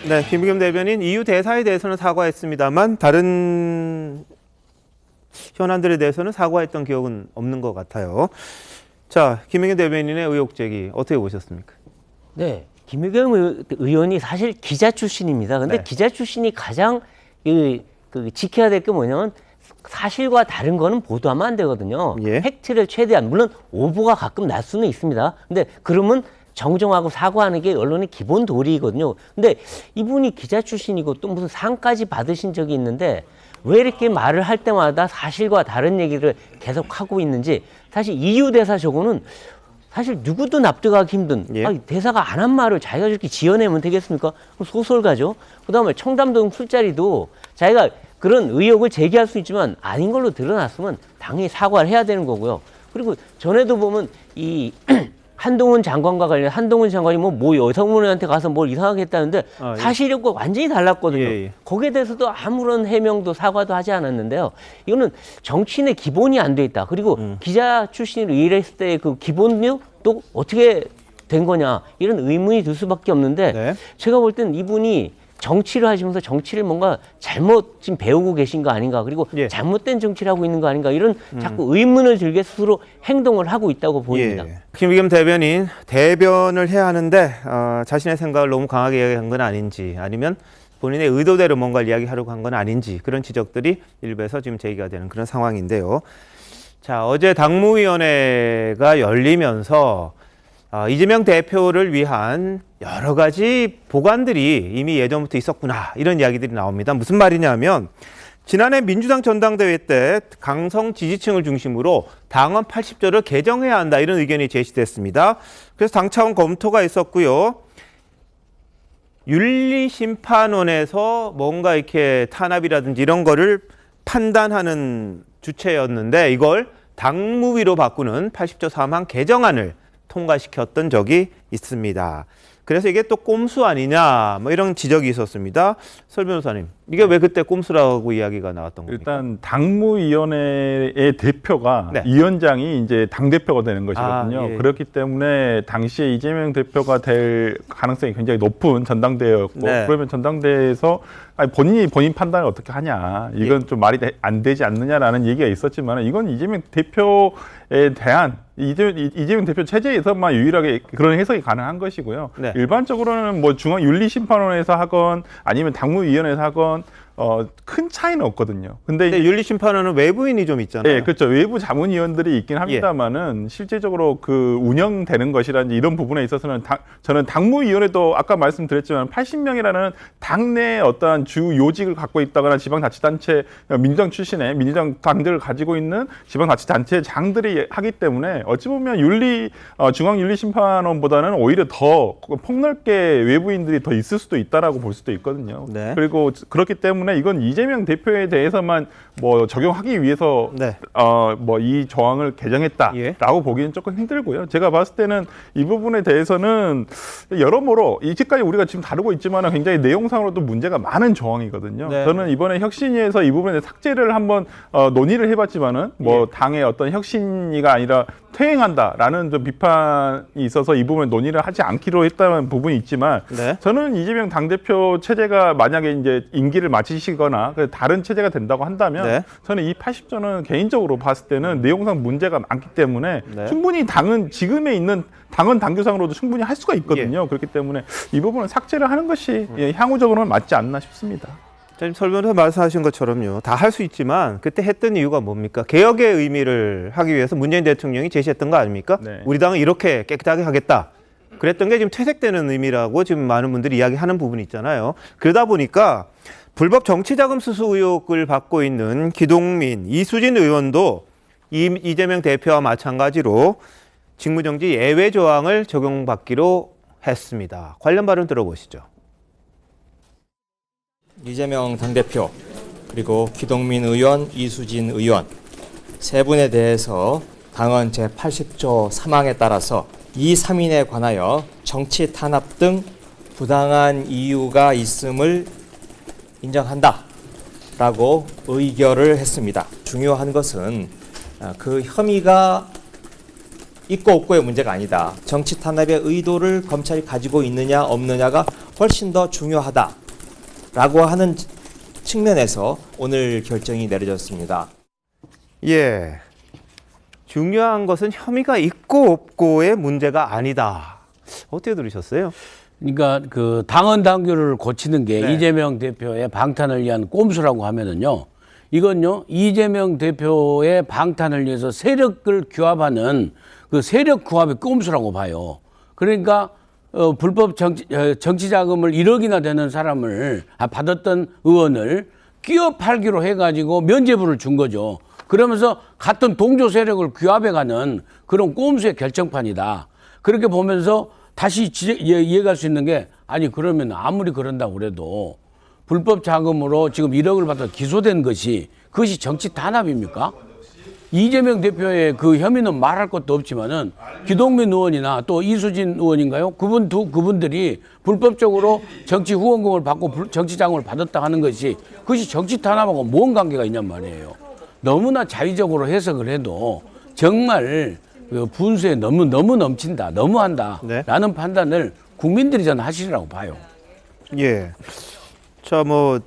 네, 김의겸 대변인 EU 대사에 대해서는 사과했습니다만 다른 현안들에 대해서는 사과했던 기억은 없는 것 같아요. 자, 김의겸 대변인의 의혹 제기 어떻게 보셨습니까? 네. 김의겸 의원이 사실 기자 출신입니다. 근데 네. 기자 출신이 가장 지켜야 될 게 뭐냐면 사실과 다른 거는 보도하면 안 되거든요. 예. 팩트를 최대한, 물론 오보가 가끔 날 수는 있습니다. 근데 그러면 정정하고 사과하는 게 언론의 기본 도리거든요. 근데 이분이 기자 출신이고 또 무슨 상까지 받으신 적이 있는데 왜 이렇게 말을 할 때마다 사실과 다른 얘기를 계속 하고 있는지, 사실 EU 대사 저거는 사실 누구도 납득하기 힘든, 예. 아니, 대사가 안 한 말을 자기가 저렇게 지어내면 되겠습니까? 소설가죠. 그다음에 청담동 술자리도 자기가 그런 의혹을 제기할 수 있지만 아닌 걸로 드러났으면 당연히 사과를 해야 되는 거고요. 그리고 전에도 보면 이 한동훈 장관과 관련, 한동훈 장관이 뭐 여성분한테 가서 뭘 이상하게 했다는데 예. 사실과 완전히 달랐거든요. 예. 거기에 대해서도 아무런 해명도 사과도 하지 않았는데요. 이거는 정치인의 기본이 안 돼 있다. 그리고 기자 출신으로 일했을 때 그 기본도 또 어떻게 된 거냐, 이런 의문이 들 수밖에 없는데 네. 제가 볼 땐 이분이 정치를 하시면서 정치를 뭔가 잘못 지금 배우고 계신 거 아닌가, 그리고 예. 잘못된 정치를 하고 있는 거 아닌가, 이런 자꾸 의문을 들게 스스로 행동을 하고 있다고 보입니다. 예. 김의겸 대변인 대변을 해야 하는데 자신의 생각을 너무 강하게 이야기한 건 아닌지, 아니면 본인의 의도대로 뭔가를 이야기하려고 한 건 아닌지, 그런 지적들이 일부에서 지금 제기가 되는 그런 상황인데요. 자, 어제 당무위원회가 열리면서 이재명 대표를 위한 여러 가지 보관들이 이미 예전부터 있었구나, 이런 이야기들이 나옵니다. 무슨 말이냐면 지난해 민주당 전당대회 때 강성 지지층을 중심으로 당헌 80조를 개정해야 한다, 이런 의견이 제시됐습니다. 그래서 당 차원 검토가 있었고요. 윤리심판원에서 뭔가 이렇게 탄압이라든지 이런 거를 판단하는 주체였는데 이걸 당무위로 바꾸는 80조 3항 개정안을 통과시켰던 적이 있습니다. 그래서 이게 또 꼼수 아니냐, 뭐 이런 지적이 있었습니다. 설 변호사님, 이게 왜 그때 꼼수라고 이야기가 나왔던 겁니까? 일단 당무위원회의 대표가 위원장이 이제 당대표가 되는 것이거든요. 예. 그렇기 때문에 당시에 이재명 대표가 될 가능성이 굉장히 높은 전당대회였고 네. 그러면 전당대회에서 아니, 본인 판단을 어떻게 하냐. 이건 좀 말이 안 되지 않느냐라는 얘기가 있었지만 이건 이재명 대표에 대한 이재명 대표 체제에서만 유일하게 그런 해석이 가능한 것이고요. 네. 일반적으로는 뭐 중앙윤리심판원에서 하건 아니면 당무위원회에서 하건 큰 차이는 없거든요. 근데 윤리심판원은 외부인이 좀 있잖아요. 네, 그렇죠. 외부 자문위원들이 있긴 합니다만은 실질적으로 그 운영되는 것이라든지 이런 부분에 있어서는 저는 당무위원회도 아까 말씀드렸지만 80명이라는 당내 어떠한 주 요직을 갖고 있다거나 지방자치단체 민주당 출신의 민주당 당들을 가지고 있는 지방자치단체 장들이 하기 때문에 어찌 보면 중앙윤리심판원보다는 오히려 더 폭넓게 외부인들이 더 있을 수도 있다라고 볼 수도 있거든요. 네. 그리고 그렇기 때문에 이건 이재명 대표에 대해서만 뭐 적용하기 위해서 뭐 이 조항을 개정했다라고 보기는 조금 힘들고요. 제가 봤을 때는 이 부분에 대해서는 여러모로 이제까지 우리가 지금 다루고 있지만 굉장히 내용상으로도 문제가 많은 조항이거든요. 네. 저는 이번에 혁신위에서 이 부분에 삭제를 한번 논의를 해봤지만은 뭐 당의 어떤 혁신위가 아니라 퇴행한다라는 좀 비판이 있어서 이 부분에 논의를 하지 않기로 했다는 부분이 있지만 저는 이재명 당대표 체제가 만약에 이제 임기를 마치시거나 다른 체제가 된다고 한다면 저는 이 80조는 개인적으로 봤을 때는 내용상 문제가 많기 때문에 충분히 당은 지금에 있는 당헌 당규상으로도 충분히 할 수가 있거든요. 그렇기 때문에 이 부분은 삭제를 하는 것이 향후적으로는 맞지 않나 싶습니다. 지금 설명서 말씀하신 것처럼요. 다 할 수 있지만 그때 했던 이유가 뭡니까? 개혁의 의미를 하기 위해서 문재인 대통령이 제시했던 거 아닙니까? 우리 당은 이렇게 깨끗하게 하겠다. 그랬던 게 지금 퇴색되는 의미라고 지금 많은 분들이 이야기하는 부분이 있잖아요. 그러다 보니까 불법 정치자금 수수 의혹을 받고 있는 기동민, 이수진 의원도 이재명 대표와 마찬가지로 직무정지 예외 조항을 적용받기로 했습니다. 관련 발언 들어보시죠. 이재명 당대표 그리고 기동민 의원, 이수진 의원 세 분에 대해서 당헌 제80조 3항에 따라서 이 3인에 관하여 정치 탄압 등 부당한 이유가 있음을 인정한다라고 의결을 했습니다. 중요한 것은 그 혐의가 있고 없고의 문제가 아니다. 정치 탄압의 의도를 검찰이 가지고 있느냐 없느냐가 훨씬 더 중요하다. 라고 하는 측면에서 오늘 결정이 내려졌습니다. 예. 중요한 것은 혐의가 있고 없고의 문제가 아니다. 어떻게 들으셨어요? 그러니까 그 당헌 당규를 고치는 게 이재명 대표의 방탄을 위한 꼼수라고 하면은요. 이건요. 이재명 대표의 방탄을 위해서 세력을 규합하는 그 세력 규합의 꼼수라고 봐요. 그러니까 불법 정치 자금을 1억이나 되는 사람을 받았던 의원을 끼어 팔기로 해가지고 면죄부를 준 거죠. 그러면서 같은 동조 세력을 규합해가는 그런 꼼수의 결정판이다. 그렇게 보면서 다시 이해할 수 있는 게 아니 그러면 아무리 그런다고 그래도 불법 자금으로 지금 1억을 받아 기소된 것이 그것이 정치 탄압입니까? 이재명 대표의 그 혐의는 말할 것도 없지만은 기동민 의원이나 또 이수진 의원인가요? 그분들이 불법적으로 정치 후원금을 받고 정치 자금을 받았다 하는 것이 그것이 정치 탄압하고 뭔 관계가 있냔 말이에요. 너무나 자의적으로 해석을 해도 정말 그 분수에 너무 넘친다, 너무한다라는 판단을 국민들이 저는 하시리라고 봐요. 예. 자, 뭐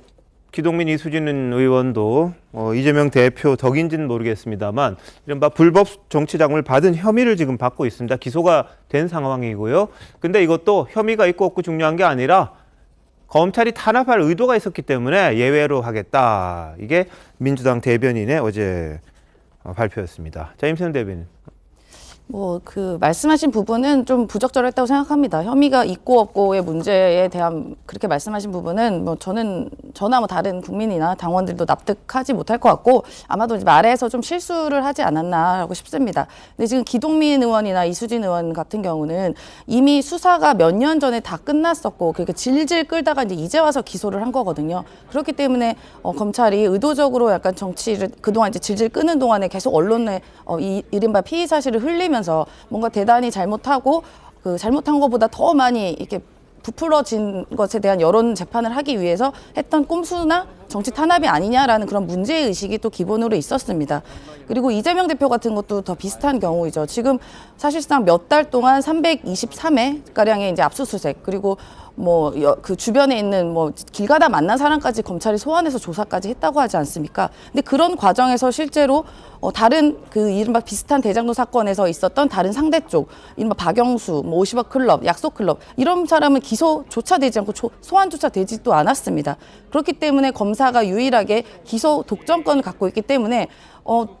기동민, 이수진 의원도 이재명 대표 덕인지는 모르겠습니다만 이른바 불법 정치 자금을 받은 혐의를 지금 받고 있습니다. 기소가 된 상황이고요. 근데 이것도 혐의가 있고 없고 중요한 게 아니라 검찰이 탄압할 의도가 있었기 때문에 예외로 하겠다. 이게 민주당 대변인의 어제 발표였습니다. 자, 임세훈 대변인. 그 말씀하신 부분은 좀 부적절했다고 생각합니다. 혐의가 있고 없고의 문제에 대한 그렇게 말씀하신 부분은 저나 다른 국민이나 당원들도 납득하지 못할 것 같고 아마도 이제 말에서 좀 실수를 하지 않았나라고 싶습니다. 근데 지금 기동민 의원이나 이수진 의원 같은 경우는 이미 수사가 몇 년 전에 다 끝났었고 그렇게 질질 끌다가 이제 와서 기소를 한 거거든요. 그렇기 때문에 검찰이 의도적으로 약간 정치를 그동안 이제 질질 끄는 동안에 계속 언론에 이른바 피의 사실을 흘리면 뭔가 대단히 잘못하고 그 잘못한 것보다 더 많이 이렇게 부풀어진 것에 대한 여론 재판을 하기 위해서 했던 꼼수나 정치 탄압이 아니냐라는 그런 문제의식이 또 기본으로 있었습니다. 그리고 이재명 대표 같은 것도 더 비슷한 경우이죠. 지금 사실상 몇 달 동안 323회가량의 이제 압수수색, 그리고 뭐 그 주변에 있는 뭐 길 가다 만난 사람까지 검찰이 소환해서 조사까지 했다고 하지 않습니까? 근데 그런 과정에서 실제로 다른 그 이른바 비슷한 대장동 사건에서 있었던 다른 상대 쪽, 이른바 박영수, 뭐 50억 클럽, 약속 클럽 이런 사람은 기소조차 되지 않고 소환조차 되지도 않았습니다. 그렇기 때문에 검사가 유일하게 기소 독점권을 갖고 있기 때문에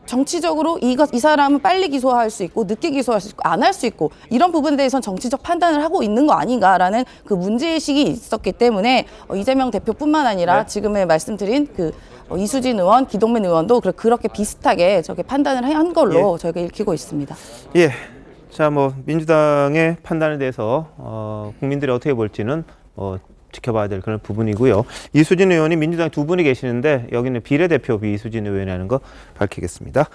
정치적으로 이 사람은 빨리 기소할 수 있고 늦게 기소할 수 있고 안 할 수 있고 이런 부분에 대해서는 정치적 판단을 하고 있는 거 아닌가라는 그 문제의식이 있었기 때문에 이재명 대표뿐만 아니라 지금에 말씀드린 그 이수진 의원, 기동민 의원도 그렇게 비슷하게 저게 판단을 한 걸로 저희가 읽히고 있습니다. 예. 자, 뭐 민주당의 판단에 대해서 국민들이 어떻게 볼지는 지켜봐야 될 그런 부분이고요. 이수진 의원이 민주당 두 분이 계시는데 여기는 비례대표 이수진 의원이라는 거 밝히겠습니다.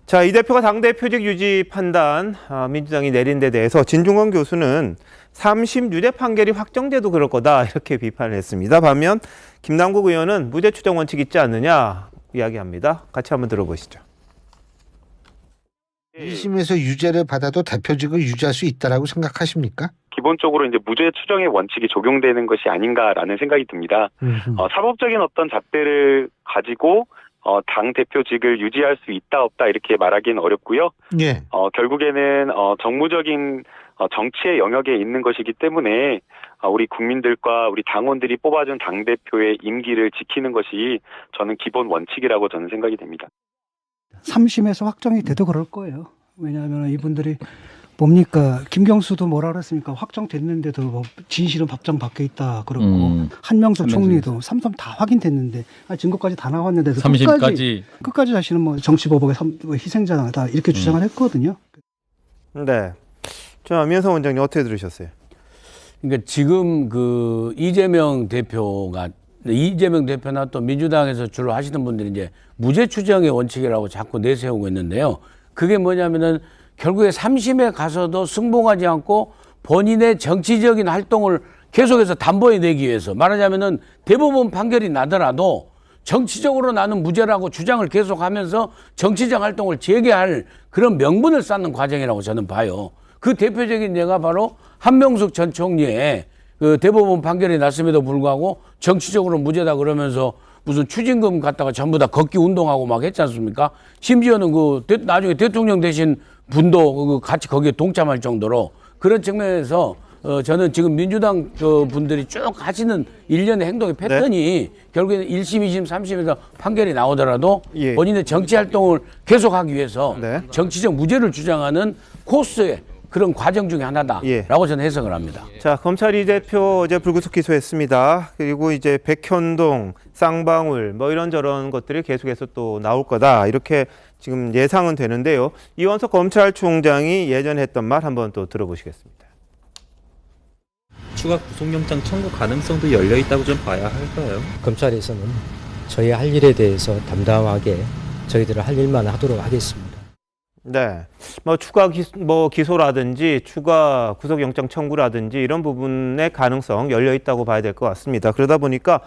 자, 이 대표가 당대표직 유지 판단 민주당이 내린 데 대해서 진중권 교수는 3심 유죄 판결이 확정돼도 그럴 거다 이렇게 비판을 했습니다. 반면 김남국 의원은 무죄 추정 원칙 있지 않느냐 이야기합니다. 같이 한번 들어보시죠. 2심에서 유죄를 받아도 대표직을 유지할 수 있다라고 생각하십니까? 기본적으로 이제 무죄 추정의 원칙이 적용되는 것이 아닌가라는 생각이 듭니다. 사법적인 어떤 잣대를 가지고 당 대표직을 유지할 수 있다 없다 이렇게 말하기는 어렵고요. 예. 결국에는 정무적인 정치의 영역에 있는 것이기 때문에 우리 국민들과 우리 당원들이 뽑아준 당 대표의 임기를 지키는 것이 저는 기본 원칙이라고 저는 생각이 됩니다. 3심에서 확정이 돼도 그럴 거예요. 왜냐하면 이분들이 뭡니까 김경수도 뭐라 그랬습니까? 확정됐는데도 뭐 진실은 법정 밖에 있다 그러고 한명숙 총리도 삼성 다 확인됐는데 증거까지 다 나왔는데도 3심까지 끝까지 자신은 뭐 정치보복의 희생자다 이렇게 주장을 했거든요. 네. 자, 민석 원장님 어떻게 들으셨어요? 그러니까 지금 그 이재명 대표나 또 민주당에서 주로 하시는 분들이 이제 무죄 추정의 원칙이라고 자꾸 내세우고 있는데요. 그게 뭐냐면은 결국에 3심에 가서도 승복하지 않고 본인의 정치적인 활동을 계속해서 담보해내기 위해서 말하자면은 대법원 판결이 나더라도 정치적으로 나는 무죄라고 주장을 계속하면서 정치적 활동을 재개할 그런 명분을 쌓는 과정이라고 저는 봐요. 그 대표적인 예가 바로 한명숙 전 총리의 그 대법원 판결이 났음에도 불구하고 정치적으로 무죄다 그러면서 무슨 추징금 갖다가 전부 다 걷기 운동하고 막 했지 않습니까? 심지어는 나중에 대통령 되신 분도 같이 거기에 동참할 정도로 그런 측면에서 저는 지금 민주당 분들이 쭉 하시는 일련의 행동의 패턴이 결국에는 1심, 2심, 3심에서 판결이 나오더라도 본인의 정치 활동을 계속하기 위해서 정치적 무죄를 주장하는 코스의 그런 과정 중에 하나다라고 저는 해석을 합니다. 자, 검찰이 대표 어제 불구속 기소했습니다. 그리고 이제 백현동, 쌍방울 뭐 이런저런 것들이 계속해서 또 나올 거다 이렇게 지금 예상은 되는데요. 이원석 검찰총장이 예전에 했던 말 한번 또 들어보시겠습니다. 추가 구속영장 청구 가능성도 열려 있다고 좀 봐야 할까요? 검찰에서는 저희 할 일에 대해서 담담하게 저희들을 할 일만 하도록 하겠습니다. 네, 뭐 추가 기소라든지 추가 구속영장 청구라든지 이런 부분의 가능성 열려 있다고 봐야 될 것 같습니다. 그러다 보니까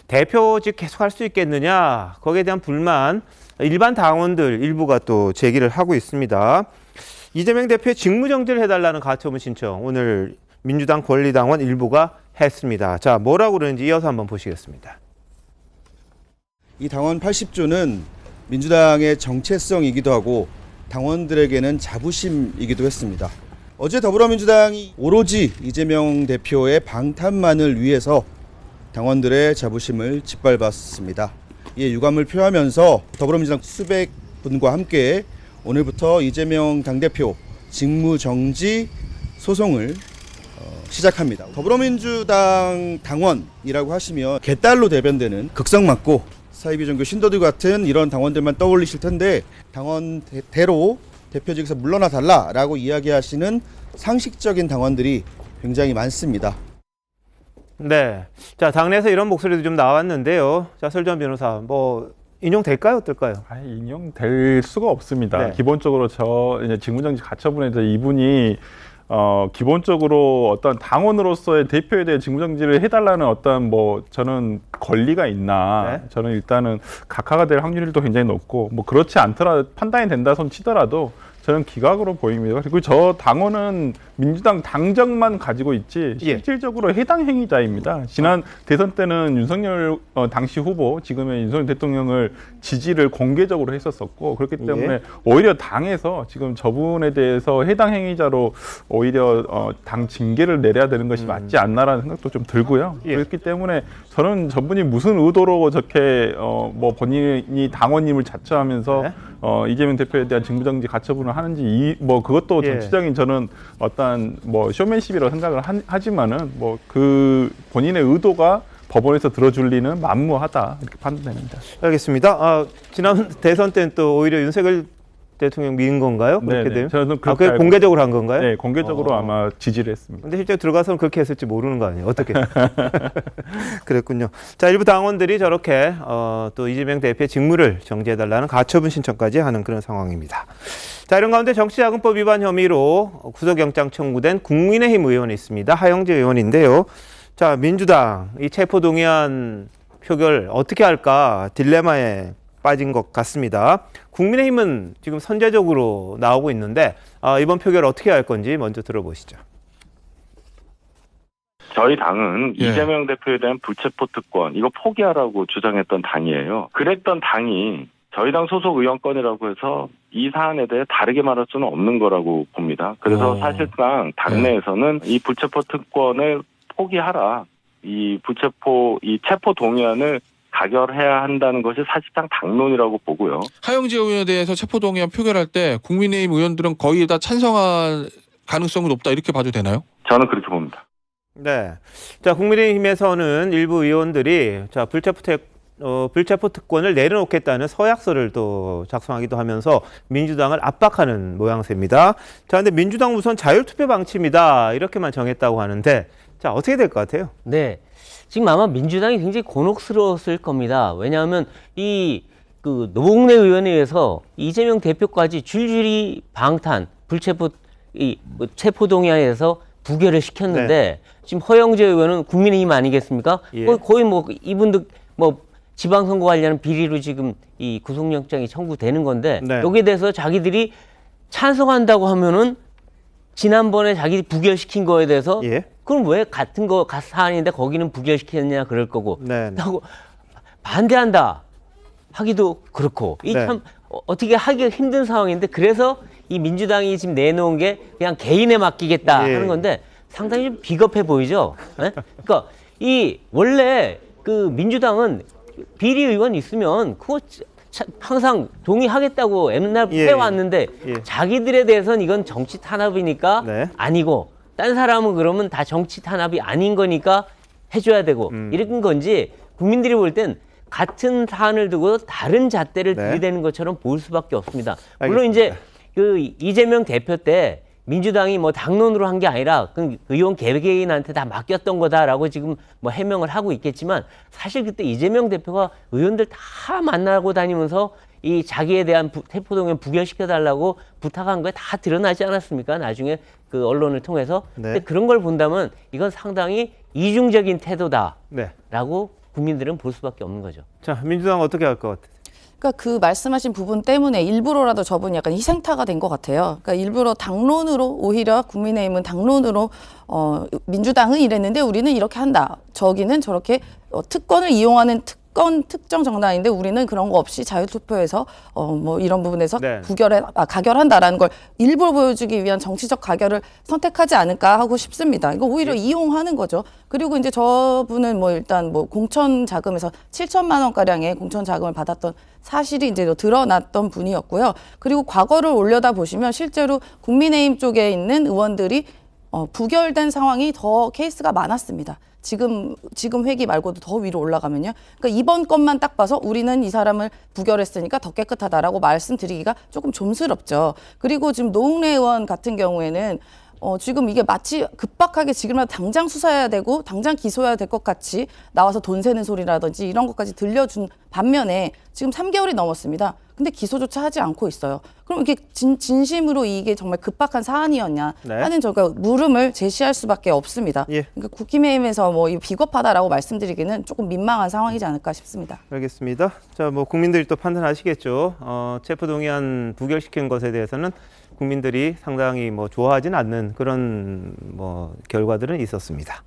대표직 계속할 수 있겠느냐 거기에 대한 불만 일반 당원들 일부가 또 제기를 하고 있습니다. 이재명 대표의 직무정지를 해달라는 가처분 신청 오늘 민주당 권리당원 일부가 했습니다. 자, 뭐라고 그러는지 이어서 한번 보시겠습니다. 이 당원 80조는 민주당의 정체성이기도 하고 당원들에게는 자부심이기도 했습니다. 어제 더불어민주당이 오로지 이재명 대표의 방탄만을 위해서 당원들의 자부심을 짓밟았습니다. 이에 유감을 표하면서 더불어민주당 수백 분과 함께 오늘부터 이재명 당대표 직무정지 소송을 시작합니다. 더불어민주당 당원이라고 하시면 개딸로 대변되는 극성맞고 사이비종교 신도들 같은 이런 당원들만 떠올리실 텐데 당원대로 대표직에서 물러나 달라라고 이야기하시는 상식적인 당원들이 굉장히 많습니다. 네, 자 당내에서 이런 목소리도 좀 나왔는데요. 자 설전 변호사, 뭐 인용될까요, 어떨까요? 인용될 수가 없습니다. 기본적으로 이제 직무정지 가처분에서 이분이 기본적으로 어떤 당원으로서의 대표에 대해 직무정지를 해달라는 어떤 뭐 저는 권리가 있나. 저는 일단은 각하가 될 확률도 굉장히 높고 뭐 그렇지 않더라 판단이 된다 손 치더라도 저는 기각으로 보입니다. 그리고 저 당원은 민주당 당정만 가지고 있지 실질적으로 해당 행위자입니다. 지난 대선 때는 윤석열 당시 후보, 지금의 윤석열 대통령을 지지를 공개적으로 했었었고 그렇기 때문에 오히려 당에서 지금 저분에 대해서 해당 행위자로 오히려 당 징계를 내려야 되는 것이 맞지 않나라는 생각도 좀 들고요. 그렇기 때문에 저는 저분이 무슨 의도로 저렇게 뭐 본인이 당원임을 자처하면서 이재명 대표에 대한 직무정지 가처분을 하는지 뭐 그것도 정치적인 저는 어떤 뭐 쇼맨십이라고 생각을 하지만은 뭐 그 본인의 의도가 법원에서 들어줄 리는 만무하다 이렇게 판단됩니다. 알겠습니다. 지난 대선 때는 또 오히려 윤석열 대통령 미인 건가요? 그렇게 되면? 저는 그게 공개적으로 한 건가요? 네, 공개적으로 아마 지지를 했습니다. 근데 실제 들어가서는 그렇게 했을지 모르는 거 아니에요? 어떻게? 그랬군요. 자, 일부 당원들이 저렇게 또 이재명 대표의 직무를 정지해달라는 가처분 신청까지 하는 그런 상황입니다. 자, 이런 가운데 정치자금법 위반 혐의로 구속영장 청구된 국민의힘 의원이 있습니다. 하영재 의원인데요. 자, 민주당 이 체포동의안 표결 어떻게 할까 딜레마에 빠진 것 같습니다. 국민의힘은 지금 선제적으로 나오고 있는데 이번 표결 어떻게 할 건지 먼저 들어보시죠. 저희 당은 이재명 대표에 대한 불체포 특권 이거 포기하라고 주장했던 당이에요. 그랬던 당이 저희 당 소속 의원권이라고 해서 이 사안에 대해 다르게 말할 수는 없는 거라고 봅니다. 그래서 사실상 당내에서는 이 불체포 특권을 포기하라. 이 체포 동의안을 가결해야 한다는 것이 사실상 당론이라고 보고요. 하영재 의원에 대해서 체포동의안 표결할 때 국민의힘 의원들은 거의 다 찬성할 가능성이 높다 이렇게 봐도 되나요? 저는 그렇게 봅니다. 네. 자, 국민의힘에서는 일부 의원들이 자, 불체포 특권을 내려놓겠다는 서약서를 또 작성하기도 하면서 민주당을 압박하는 모양새입니다. 자, 근데 민주당 우선 자율투표 방침이다 이렇게만 정했다고 하는데 자, 어떻게 될 것 같아요? 네. 지금 아마 민주당이 굉장히 곤혹스러웠을 겁니다. 왜냐하면 그 노웅래 의원에 의해서 이재명 대표까지 줄줄이 방탄, 체포동의안에서 부결을 시켰는데 지금 허영재 의원은 국민의힘 아니겠습니까? 거의 뭐 이분도 뭐 지방선거 관련 비리로 지금 이 구속영장이 청구되는 건데 여기에 대해서 자기들이 찬성한다고 하면은 지난번에 자기들이 부결시킨 거에 대해서 그럼 왜 같은 사안인데 거기는 부결시켰냐 그럴 거고 하고 반대한다 하기도 그렇고 이 참 어떻게 하기가 힘든 상황인데 그래서 이 민주당이 지금 내놓은 게 그냥 개인에 맡기겠다 하는 건데 상당히 좀 비겁해 보이죠. 그러니까 이 원래 그 민주당은 비리 의원 있으면 그거 항상 동의하겠다고 옛날 해왔는데 자기들에 대해서는 이건 정치 탄압이니까 아니고 딴 사람은 그러면 다 정치 탄압이 아닌 거니까 해줘야 되고 이런 건지 국민들이 볼 땐 같은 사안을 두고 다른 잣대를 들이대는 것처럼 보일 수밖에 없습니다. 물론 이제 그 이재명 대표 때 민주당이 뭐 당론으로 한 게 아니라 그 의원 개개인한테 다 맡겼던 거다라고 지금 뭐 해명을 하고 있겠지만 사실 그때 이재명 대표가 의원들 다 만나고 다니면서 이 자기에 대한 체포동의안 부결시켜달라고 부탁한 거에 다 드러나지 않았습니까? 나중에 그 언론을 통해서. 근데 그런 걸 본다면 이건 상당히 이중적인 태도다라고 국민들은 볼 수밖에 없는 거죠. 자, 민주당 어떻게 할 것 같아요? 그러니까 그 말씀하신 부분 때문에 일부러라도 저분이 약간 희생타가 된 것 같아요. 그러니까 일부러 당론으로 오히려 국민의힘은 당론으로 민주당은 이랬는데 우리는 이렇게 한다. 저기는 저렇게 특권을 이용하는 특정 정당인데 우리는 그런 거 없이 자유투표에서 뭐 이런 부분에서 가결한다라는 걸 일부러 보여주기 위한 정치적 가결을 선택하지 않을까 하고 싶습니다. 이거 오히려 이용하는 거죠. 그리고 이제 저분은 뭐 일단 뭐 공천 자금에서 7천만 원 가량의 공천 자금을 받았던 사실이 이제 드러났던 분이었고요. 그리고 과거를 올려다 보시면 실제로 국민의힘 쪽에 있는 의원들이 부결된 상황이 더 케이스가 많았습니다. 지금 회기 말고도 더 위로 올라가면요. 그러니까 이번 것만 딱 봐서 우리는 이 사람을 부결했으니까 더 깨끗하다라고 말씀드리기가 조금 좀스럽죠. 그리고 지금 노웅래 의원 같은 경우에는 지금 이게 마치 급박하게 지금이라도 당장 수사해야 되고 당장 기소해야 될 것 같이 나와서 돈 세는 소리라든지 이런 것까지 들려준 반면에 지금 3개월이 넘었습니다. 근데 기소조차 하지 않고 있어요. 그럼 이게 진심으로 이게 정말 급박한 사안이었냐 하는 저가 물음을 제시할 수밖에 없습니다. 그러니까 국힘의힘에서 뭐 비겁하다라고 말씀드리기는 조금 민망한 상황이지 않을까 싶습니다. 알겠습니다. 자, 뭐 국민들이 또 판단하시겠죠. 체포동의안 부결시킨 것에 대해서는 국민들이 상당히 뭐 좋아하진 않는 그런 뭐 결과들은 있었습니다.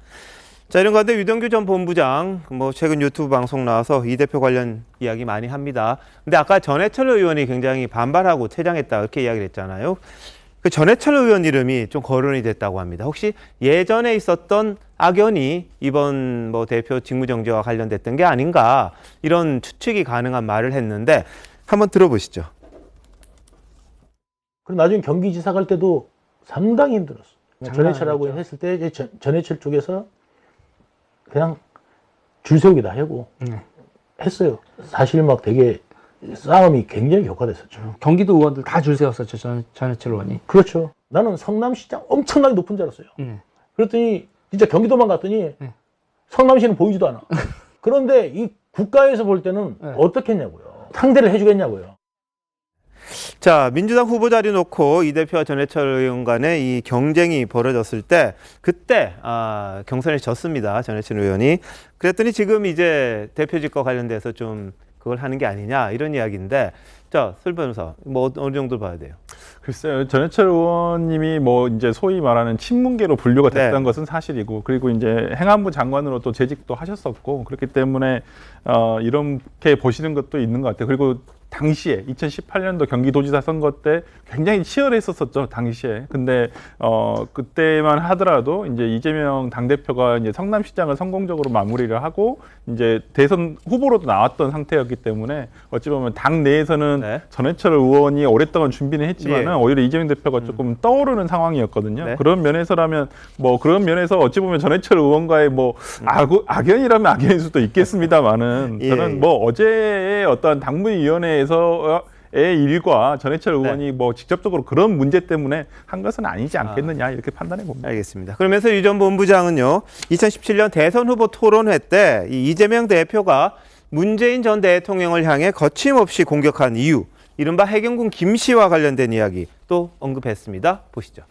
자, 이런 가운데 유동규 전 본부장 뭐 최근 유튜브 방송 나와서 이 대표 관련 이야기 많이 합니다. 근데 아까 전해철 의원이 굉장히 반발하고 퇴장했다 이렇게 이야기를 했잖아요. 그 전해철 의원 이름이 좀 거론이 됐다고 합니다. 혹시 예전에 있었던 악연이 이번 뭐 대표 직무정지와 관련됐던 게 아닌가 이런 추측이 가능한 말을 했는데 한번 들어보시죠. 그리고 나중에 경기지사 갈 때도 상당히 힘들었어. 전해철하고 했을 때 전해철 쪽에서 그냥 줄 세우기 다 하고 했어요. 사실 막 되게 싸움이 굉장히 격화됐었죠. 경기도 의원들 다 줄 세웠었죠. 전해철 의원이. 그렇죠. 나는 성남시장 엄청나게 높은 줄 알았어요. 그랬더니 진짜 경기도만 갔더니 성남시는 보이지도 않아. 그런데 이 국가에서 볼 때는 어떻게 했냐고요. 상대를 해주겠냐고요. 자, 민주당 후보 자리 놓고 이 대표와 전해철 의원 간의 이 경쟁이 벌어졌을 때 그때 경선에 졌습니다. 전해철 의원이. 그랬더니 지금 이제 대표직과 관련돼서 좀 그걸 하는 게 아니냐 이런 이야기인데 자, 설 변호사 뭐 어느 정도 봐야 돼요? 글쎄요, 전해철 의원님이 뭐 이제 소위 말하는 친문계로 분류가 됐던 것은 사실이고, 그리고 이제 행안부 장관으로 또 재직도 하셨었고, 그렇기 때문에 이렇게 보시는 것도 있는 것 같아요. 그리고 당시에 2018년도 경기도지사 선거 때 굉장히 치열했었었죠, 당시에. 근데 그때만 하더라도 이제 이재명 당대표가 이제 성남시장을 성공적으로 마무리를 하고 이제 대선 후보로도 나왔던 상태였기 때문에 어찌 보면 당 내에서는 전해철 의원이 오랫동안 준비는 했지만은 오히려 이재명 대표가 조금 떠오르는 상황이었거든요. 그런 면에서라면 뭐 그런 면에서 어찌 보면 전해철 의원과의 뭐 악연이라면 악연일 수도 있겠습니다만은 저는 뭐 어제의 어떤 당무위원회에서의 일과 전해철 의원이 뭐 직접적으로 그런 문제 때문에 한 것은 아니지 않겠느냐 이렇게 판단해 봅니다. 알겠습니다. 그러면서 유 전 본부장은요, 2017년 대선 후보 토론회 때 이 이재명 대표가 문재인 전 대통령을 향해 거침없이 공격한 이유, 이른바 해경군 김 씨와 관련된 이야기 또 언급했습니다. 보시죠.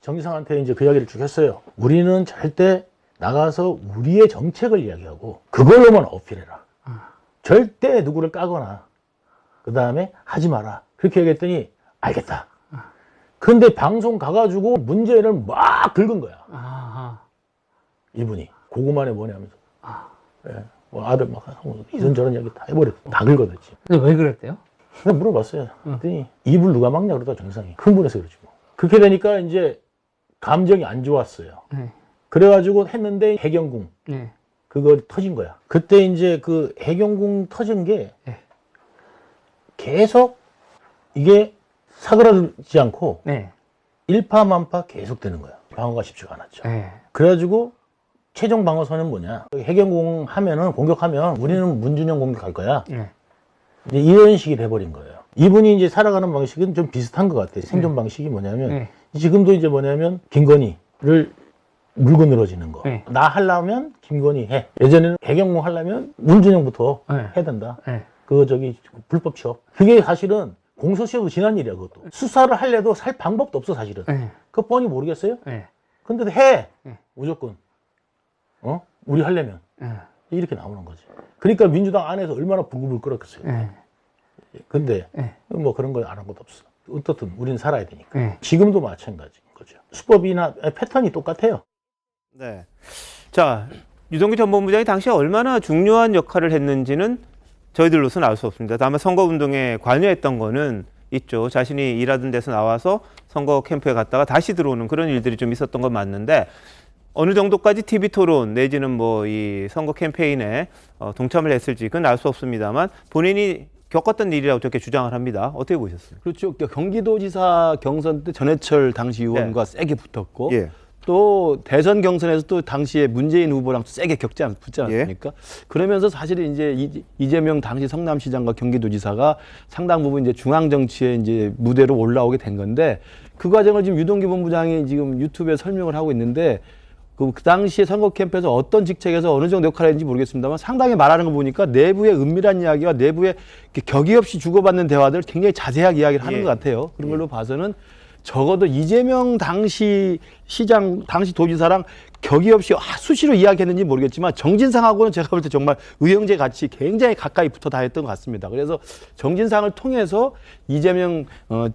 정기상한테 이제 그 이야기를 쭉 했어요. 우리는 절대 나가서 우리의 정책을 이야기하고 그걸로만 어필해라. 절대 누구를 까거나 그 다음에 하지 마라. 그렇게 얘기했더니 알겠다. 근데 방송 가가지고 문제를 막 긁은 거야. 이분이 고구마네 뭐냐 하면서 뭐 아들 막 이런저런 이야기 다 해버렸어. 다 긁어댔지. 근데 왜 그랬대요? 그냥 물어봤어요. 그랬더니 입을 누가 막냐 그러다 정상이. 흥분해서 그러지 뭐. 그렇게 되니까 이제 감정이 안 좋았어요. 그래가지고 했는데 해경궁 그거 터진 거야. 그때 이제 그 해경궁 터진 게 계속 이게 사그라들지 않고 일파만파 계속 되는 거야. 방어가 쉽지가 않았죠. 그래가지고 최종 방어선은 뭐냐. 해경궁 하면은 공격하면 우리는 문준영 공격할 거야. 이제 이런 식이 돼버린 거예요. 이분이 이제 살아가는 방식은 좀 비슷한 것 같아요. 생존 방식이 뭐냐면 지금도 이제 뭐냐면 김건희를 물고 늘어지는 거. 나 하려면 김건희 해. 예전에는 해경궁 하려면 문준영부터 해야 된다. 그거 저기 불법 취업. 그게 사실은 공소시효도 지난 일이야. 그것도 수사를 하려도 살 방법도 없어 사실은. 그거 뻔히 모르겠어요? 근데도 해. 무조건. 우리 하려면 이렇게 나오는 거지. 그러니까 민주당 안에서 얼마나 부글부글 끓었겠어요. 근데 뭐 그런 거 안 한 것도 없어. 어떻든 우리는 살아야 되니까. 지금도 마찬가지인 거죠. 수법이나 패턴이 똑같아요. 네. 자, 유동규 전 본부장이 당시에 얼마나 중요한 역할을 했는지는 저희들로서는 알 수 없습니다. 다만 선거운동에 관여했던 거는 있죠. 자신이 일하던 데서 나와서 선거 캠프에 갔다가 다시 들어오는 그런 일들이 좀 있었던 건 맞는데 어느 정도까지 TV 토론 내지는 뭐 이 선거 캠페인에 동참을 했을지 그건 알 수 없습니다만 본인이 겪었던 일이라고 저렇게 주장을 합니다. 어떻게 보셨어요? 그렇죠. 경기도지사 경선 때 전해철 당시 의원과 세게 붙었고 또 대선 경선에서 또 당시에 문재인 후보랑 세게 붙지 않았습니까? 그러면서 사실 이제 이재명 당시 성남시장과 경기도지사가 상당 부분 이제 중앙 정치의 이제 무대로 올라오게 된 건데 그 과정을 지금 유동규 본부장이 지금 유튜브에 설명을 하고 있는데 그 당시에 선거 캠프에서 어떤 직책에서 어느 정도 역할을 했는지 모르겠습니다만 상당히 말하는 거 보니까 내부의 은밀한 이야기와 내부의 격의 없이 주고받는 대화들을 굉장히 자세하게 이야기를 하는 것 같아요. 그런 걸로 봐서는 적어도 이재명 당시 시장, 당시 도지사랑 격의 없이 수시로 이야기했는지 모르겠지만 정진상하고는 제가 볼 때 정말 의형제 같이 굉장히 가까이 붙어 다녔던 것 같습니다. 그래서 정진상을 통해서 이재명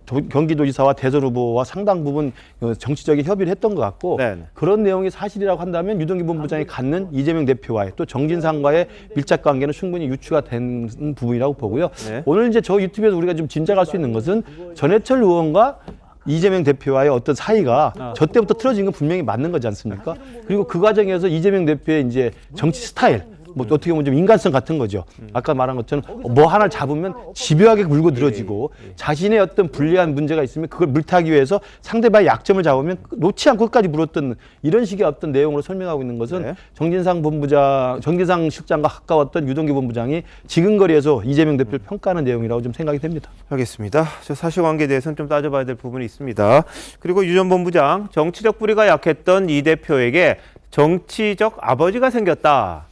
경기도지사와 대선 후보와 상당 부분 정치적인 협의를 했던 것 같고 그런 내용이 사실이라고 한다면 유동규 본부장이 갖는 이재명 대표와의 또 정진상과의 밀착 관계는 충분히 유추가 된 부분이라고 보고요. 오늘 이제 저 유튜브에서 우리가 좀 짐작할 수 있는 것은 전해철 의원과 이재명 대표와의 어떤 사이가 저 때부터 틀어진 건 분명히 맞는 거지 않습니까? 그리고 그 과정에서 이재명 대표의 이제 정치 스타일, 뭐 어떻게 보면 좀 인간성 같은 거죠. 아까 말한 것처럼 뭐 하나를 잡으면 집요하게 물고 늘어지고 자신의 어떤 불리한 문제가 있으면 그걸 물타기 위해서 상대방의 약점을 잡으면 놓지 않고 끝까지 물었던 이런 식의 어떤 내용으로 설명하고 있는 것은 정진상 본부장, 정진상 실장과 가까웠던 유동규 본부장이 지근거리에서 이재명 대표를 평가하는 내용이라고 좀 생각이 됩니다. 알겠습니다. 저 사실관계에 대해서는 좀 따져봐야 될 부분이 있습니다. 그리고 유 전 본부장, 정치적 뿌리가 약했던 이 대표에게 정치적 아버지가 생겼다.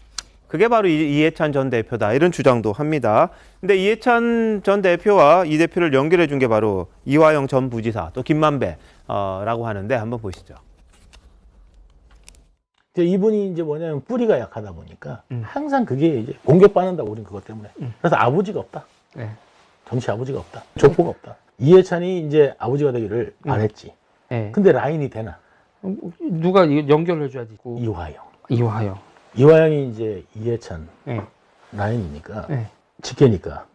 그게 바로 이해찬 전 대표다. 이런 주장도 합니다. 근데 이해찬 전 대표와 이 대표를 연결해 준 게 바로 이화영 전 부지사, 또 김만배라고 하는데 한번 보시죠. 이분이 이제 뭐냐면 뿌리가 약하다 보니까 항상 그게 이제 공격받는다 우린 그것 때문에. 그래서 아버지가 없다. 정치 아버지가 없다. 족보가 없다. 이해찬이 이제 아버지가 되기를 안 했지. 근데 라인이 되나? 누가 연결을 해줘야지. 이화영. 이화영이 이제 이해찬 라인이니까 직계니까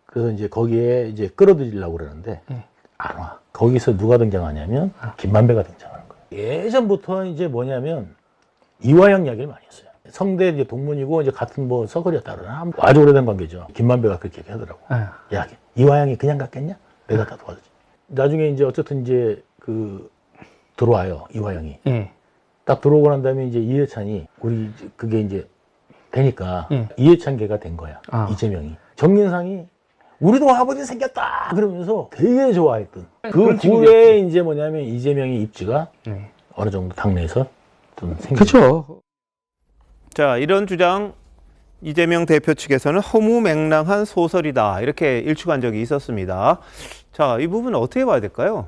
그래서 이제 거기에 이제 끌어들이려고 그러는데 안 와. 거기서 누가 등장하냐면 김만배가 등장하는 거예요. 예전부터 이제 뭐냐면 이화영 이야기를 많이 했어요. 성대 이제 동문이고 이제 같은 뭐 서거리였다 그러나 아주 오래된 관계죠. 김만배가 그렇게 얘기하더라고. 야, 이화영이 그냥 갔겠냐? 내가 다 도와주지. 나중에 이제 어쨌든 이제 그 들어와요 이화영이. 딱 들어오고 난 다음에 이제 이해찬이 우리 그게 이제 되니까 이해찬계가 된 거야. 이재명이. 정진상이 우리도 아버지 생겼다 그러면서 되게 좋아했던 그 후에 이제 뭐냐면 이재명의 입지가 어느 정도 당내에서 좀 생겼죠. 그렇죠. 자, 이런 주장 이재명 대표 측에서는 허무맹랑한 소설이다. 이렇게 일축한 적이 있었습니다. 자, 이 부분은 어떻게 봐야 될까요?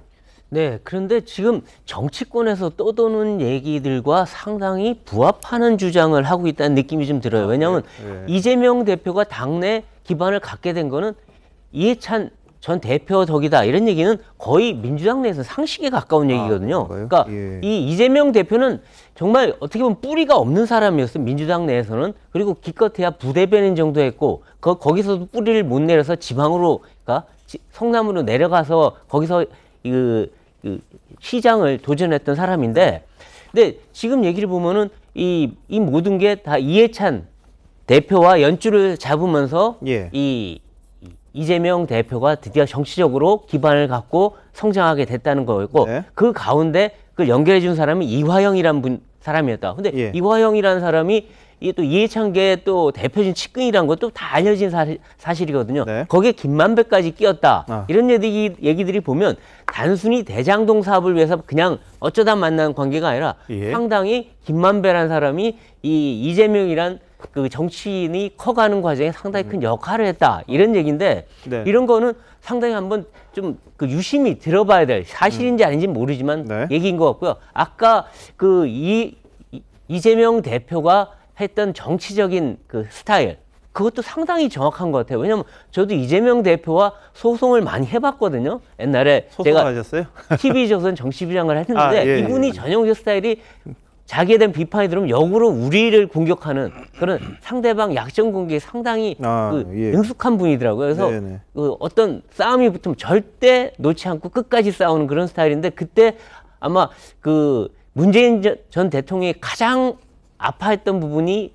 네, 그런데 지금 정치권에서 떠도는 얘기들과 상당히 부합하는 주장을 하고 있다는 느낌이 좀 들어요. 왜냐하면 이재명 대표가 당내 기반을 갖게 된 거는 이해찬 전 대표 덕이다. 이런 얘기는 거의 민주당 내에서 상식에 가까운 얘기거든요. 그러니까 이 이재명 대표는 정말 어떻게 보면 뿌리가 없는 사람이었어요. 민주당 내에서는. 그리고 기껏해야 부대변인 정도 했고 거기서도 뿌리를 못 내려서 지방으로, 그러니까 성남으로 내려가서 거기서 그 시장을 도전했던 사람인데, 근데 지금 얘기를 보면은 이 모든 게 다 이해찬 대표와 연줄을 잡으면서 이재명 대표가 드디어 정치적으로 기반을 갖고 성장하게 됐다는 거였고, 그 가운데 그걸 연결해 준 사람이 이화영이라는 사람이었다. 근데 이화영이라는 사람이 이게 또 이해찬계의 또 대표적인 측근이라는 것도 다 알려진 사실이거든요. 거기에 김만배까지 끼었다. 이런 얘기들이 보면 단순히 대장동 사업을 위해서 그냥 어쩌다 만난 관계가 아니라 상당히 김만배라는 사람이 이 이재명이란 그 정치인이 커가는 과정에 상당히 큰 역할을 했다. 이런 얘기인데 이런 거는 상당히 한번 좀 그 유심히 들어봐야 될 사실인지 아닌지 모르지만 얘기인 것 같고요. 아까 그 이재명 대표가 했던 정치적인 그 스타일, 그것도 상당히 정확한 것 같아요. 왜냐면 저도 이재명 대표와 소송을 많이 해봤거든요. 옛날에 제가 하셨어요? TV조선 정치부장을 했는데 이분이 전형적 스타일이 자기에 대한 비판이 들어오면 역으로 우리를 공격하는 그런 상대방 약점 공격에 상당히 능숙한 분이더라고요. 그래서 그 어떤 싸움이 붙으면 절대 놓지 않고 끝까지 싸우는 그런 스타일인데, 그때 아마 그 문재인 전 대통령이 가장 아파했던 부분이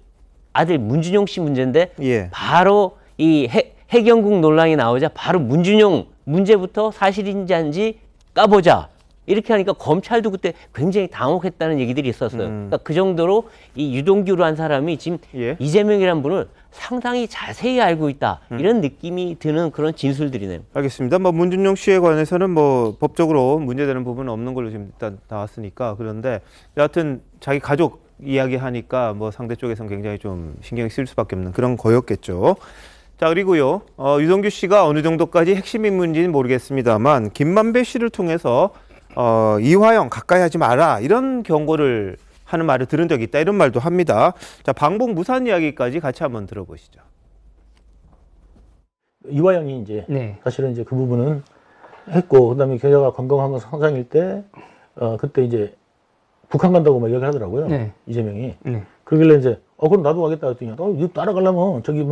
아들 문준용 씨 문제인데 바로 이 해경국 논란이 나오자 바로 문준용 문제부터 사실인지 아닌지 까보자. 이렇게 하니까 검찰도 그때 굉장히 당혹했다는 얘기들이 있었어요. 그러니까 그 정도로 이 유동규라는 사람이 지금 이재명이라는 분을 상당히 자세히 알고 있다. 이런 느낌이 드는 그런 진술들이네요. 알겠습니다. 뭐 문준용 씨에 관해서는 뭐 법적으로 문제되는 부분은 없는 걸로 지금 일단 나왔으니까. 그런데 여하튼 자기 가족 이야기하니까 뭐 상대 쪽에서는 굉장히 좀 신경이 쓸 수밖에 없는 그런 거였겠죠. 자, 그리고요, 유동규 씨가 어느 정도까지 핵심 인물인지는 모르겠습니다만 김만배 씨를 통해서 이화영 가까이 하지 마라 이런 경고를 하는 말을 들은 적이 있다 이런 말도 합니다. 자, 방북 무산 이야기까지 같이 한번 들어보시죠. 이화영이 이제 사실은 이제 그 부분은 했고 그다음에 겨자가 건강한 건 상상일 때 그때 이제 북한 간다고 막 얘기를 하더라고요. 이재명이. 그러길래 이제 그럼 나도 가겠다 했더니 너 따라가려면 저기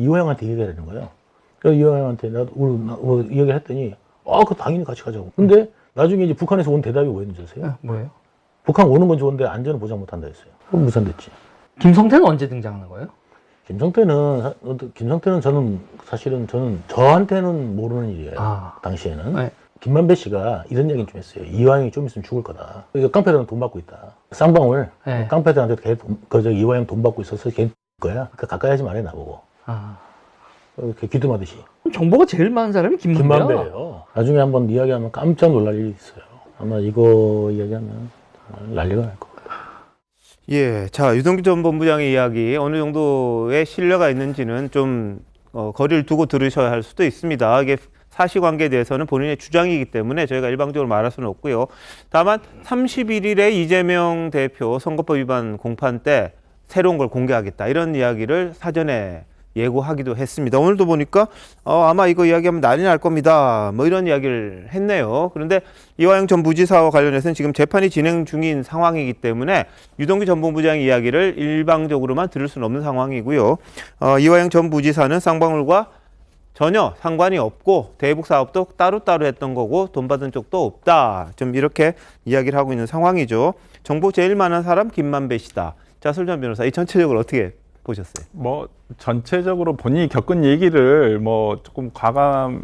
이화영한테 얘기해야 되는 거예요. 그래서 이화영한테 나도 얘기를 했더니 그 당연히 같이 가자고. 근데 나중에 이제 북한에서 온 대답이 뭐였는지 아세요? 뭐예요? 북한 오는 건 좋은데 안전은 보장 못한다 했어요. 그럼 무산됐지. 김성태는 언제 등장하는 거예요? 김성태는 저는 사실은 저한테는 모르는 일이에요. 당시에는. 김만배 씨가 이런 얘기는 좀 했어요. 이화영이 좀 있으면 죽을 거다. 이거 깡패들은 돈 받고 있다. 쌍방울 깡패들한테 이화영 돈 받고 있어서 걔 거야. 그러니까 가까이 하지 말아요 나보고. 이렇게 귀뜸하듯이. 정보가 제일 많은 사람이 김만배예요. 나중에 한번 이야기하면 깜짝 놀랄 일이 있어요. 아마 이거 이야기하면 난리가 날 거예요. 예, 자, 유동규 전 본부장의 이야기 어느 정도의 신뢰가 있는지는 좀 거리를 두고 들으셔야 할 수도 있습니다. 이게 사실관계에 대해서는 본인의 주장이기 때문에 저희가 일방적으로 말할 수는 없고요. 다만 31일에 이재명 대표 선거법 위반 공판 때 새로운 걸 공개하겠다 이런 이야기를 사전에 예고하기도 했습니다. 오늘도 보니까 아마 이거 이야기하면 난리 날 겁니다. 뭐 이런 이야기를 했네요. 그런데 이화영 전 부지사와 관련해서는 지금 재판이 진행 중인 상황이기 때문에 유동규 전 본부장의 이야기를 일방적으로만 들을 수는 없는 상황이고요. 이화영 전 부지사는 쌍방울과 전혀 상관이 없고 대북 사업도 따로따로 했던 거고 돈 받은 적도 없다. 좀 이렇게 이야기를 하고 있는 상황이죠. 정보 제일 많은 사람 김만배 씨다. 자, 설전 변호사, 이 전체적으로 어떻게 보셨어요? 뭐 전체적으로 본인이 겪은 얘기를 뭐 조금 과장해서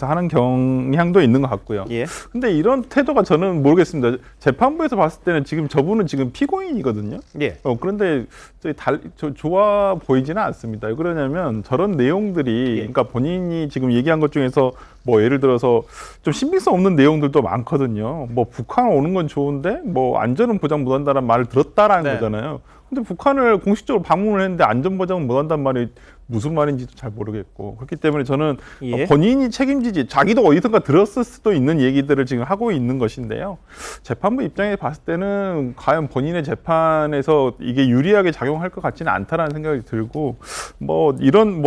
하는 경향도 있는 것 같고요. 근데 이런 태도가 저는 모르겠습니다. 재판부에서 봤을 때는 지금 저분은 지금 피고인이거든요. 그런데 좋아 보이지는 않습니다. 왜 그러냐면 저런 내용들이 그러니까 본인이 지금 얘기한 것 중에서 뭐 예를 들어서 좀 신빙성 없는 내용들도 많거든요. 뭐 북한 오는 건 좋은데 뭐 안전은 보장 못한다는 말을 들었다라는 거잖아요. 근데 북한을 공식적으로 방문을 했는데 안전 보장은 못한다는 말이 무슨 말인지도 잘 모르겠고 그렇기 때문에 저는 본인이 책임지지 자기도 어디선가 들었을 수도 있는 얘기들을 지금 하고 있는 것인데요. 재판부 입장에 봤을 때는 과연 본인의 재판에서 이게 유리하게 작용할 것 같지는 않다라는 생각이 들고 뭐 이런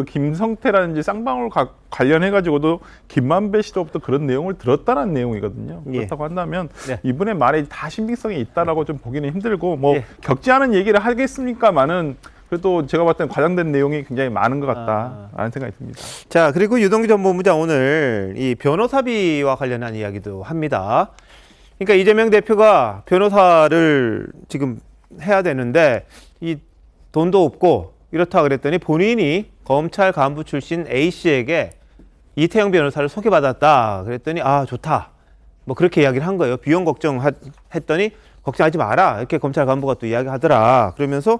김성태라든지 쌍방울 관련해가지고도 김만배 씨로부터 그런 내용을 들었다는 내용이거든요. 그렇다고 한다면 이분의 말에 다 신빙성이 있다라고 좀 보기는 힘들고 뭐 겪지 않은 얘기를 하겠습니까만은 그래도 제가 봤을 때는 과장된 내용이 굉장히 많은 것 같다라는 생각이 듭니다. 자, 그리고 유동규 전 본부장 오늘 이 변호사비와 관련한 이야기도 합니다. 그러니까 이재명 대표가 변호사를 지금 해야 되는데 이 돈도 없고 이렇다 그랬더니 본인이 검찰 간부 출신 A씨에게 이태영 변호사를 소개받았다 그랬더니 좋다 뭐 그렇게 이야기를 한 거예요. 비용 걱정했더니 걱정하지 마라 이렇게 검찰 간부가 또 이야기하더라. 그러면서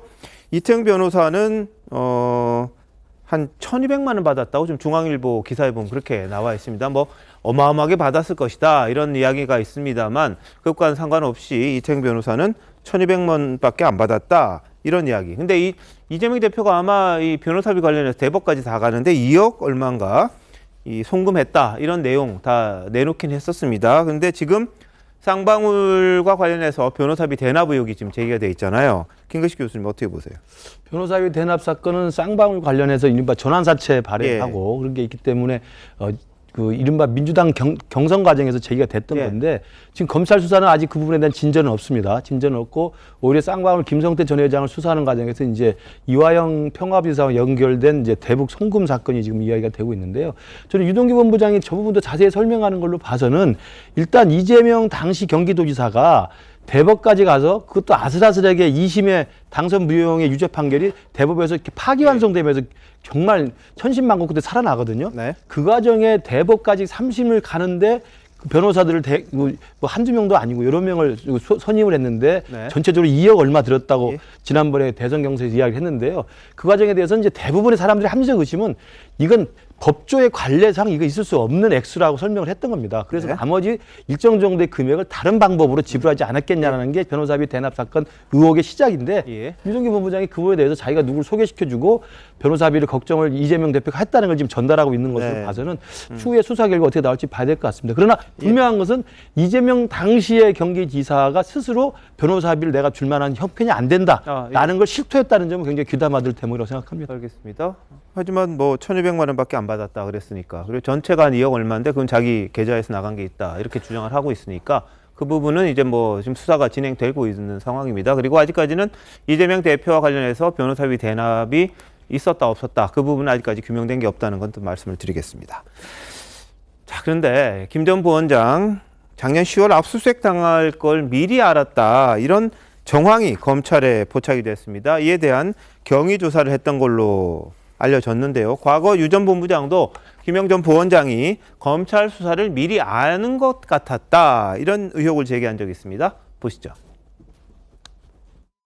이태영 변호사는 한 1,200만 원 받았다고 좀 중앙일보 기사에 보면 그렇게 나와 있습니다. 뭐 어마어마하게 받았을 것이다 이런 이야기가 있습니다만 그것과는 상관없이 이태영 변호사는 1,200만 원밖에 안 받았다 이런 이야기. 근데 이재명 대표가 아마 이 변호사비 관련해서 대법까지 다 가는데 2억 얼마인가 이 송금했다 이런 내용 다 내놓긴 했었습니다. 근데 지금 쌍방울과 관련해서 변호사비 대납 의혹이 지금 제기가 돼 있잖아요. 김근식 교수님 어떻게 보세요? 변호사비 대납 사건은 쌍방울 관련해서 이른바 전환사채 발행하고 그런 게 있기 때문에 그 이른바 민주당 경선 과정에서 제기가 됐던 건데 지금 검찰 수사는 아직 그 부분에 대한 진전은 없습니다. 진전은 없고 오히려 쌍방울 김성태 전 회장을 수사하는 과정에서 이제 이화영 평화비서와 연결된 이제 대북 송금 사건이 지금 이야기가 되고 있는데요. 저는 유동규 본부장이 저 부분도 자세히 설명하는 걸로 봐서는 일단 이재명 당시 경기도지사가 대법까지 가서 그것도 아슬아슬하게 2심의 당선 무효의 유죄 판결이 대법에서 이렇게 파기환송되면서 정말 천신만고 그때 살아나거든요. 그 과정에 대법까지 3심을 가는데 그 변호사들을 뭐 한두 명도 아니고 여러 명을 선임을 했는데 전체적으로 2억 얼마 들었다고 지난번에 대선 경선에서 이야기를 했는데요. 그 과정에 대해서 이제 대부분의 사람들이 합리적 의심은 이건 법조의 관례상 이거 있을 수 없는 액수라고 설명을 했던 겁니다. 그래서 나머지 일정 정도의 금액을 다른 방법으로 지불하지 않았겠냐라는 게 변호사비 대납 사건 의혹의 시작인데 유동규 본부장이 그거에 대해서 자기가 누굴 소개시켜주고 변호사비를 걱정을 이재명 대표가 했다는 걸 지금 전달하고 있는 것으로 봐서는 추후에 수사 결과 어떻게 나올지 봐야 될 것 같습니다. 그러나 분명한 것은 이재명 당시의 경기지사가 스스로 변호사비를 내가 줄 만한 형편이 안 된다라는 걸 실토했다는 점은 굉장히 귀담아들 대목이라고 생각합니다. 알겠습니다. 하지만 뭐 1,200만 원밖에 안 받았다 그랬으니까, 그리고 전체가 한 2억 얼마인데 그건 자기 계좌에서 나간 게 있다 이렇게 주장을 하고 있으니까 그 부분은 이제 뭐 지금 수사가 진행되고 있는 상황입니다. 그리고 아직까지는 이재명 대표와 관련해서 변호사비 대납이 있었다 없었다 그 부분은 아직까지 규명된 게 없다는 건 또 말씀을 드리겠습니다. 자, 그런데 김 전 부원장 작년 10월 압수수색 당할 걸 미리 알았다 이런 정황이 검찰에 포착이 됐습니다. 이에 대한 경위 조사를 했던 걸로 알려졌는데요. 과거 유 전 본부장도 김영 전 부원장이 검찰 수사를 미리 아는 것 같았다 이런 의혹을 제기한 적이 있습니다. 보시죠.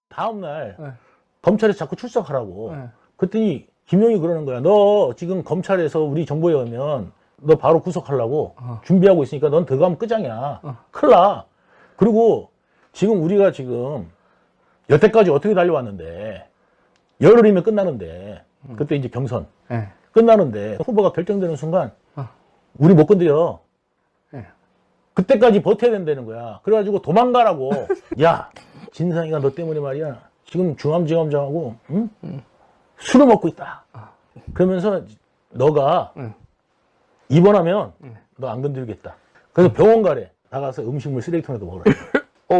다음날 검찰에 자꾸 출석하라고. 그랬더니 김용이 그러는 거야. 너 지금 검찰에서 우리 정보에 오면 너 바로 구속하려고 준비하고 있으니까 넌 들어가면 끝장이야. 큰일 나. 그리고 지금 우리가 지금 여태까지 어떻게 달려왔는데 열흘이면 끝나는데 그때 이제 경선 끝나는데 후보가 결정되는 순간 우리 못 건드려. 그때까지 버텨야 된다는 거야. 그래가지고 도망가라고. 야, 진상이가 너 때문에 말이야. 지금 중암지검장하고 술을 먹고 있다. 그러면서 너가 입원하면 너 안 건드리겠다. 그래서 병원 가래. 나가서 음식물 쓰레기통에도 먹으라.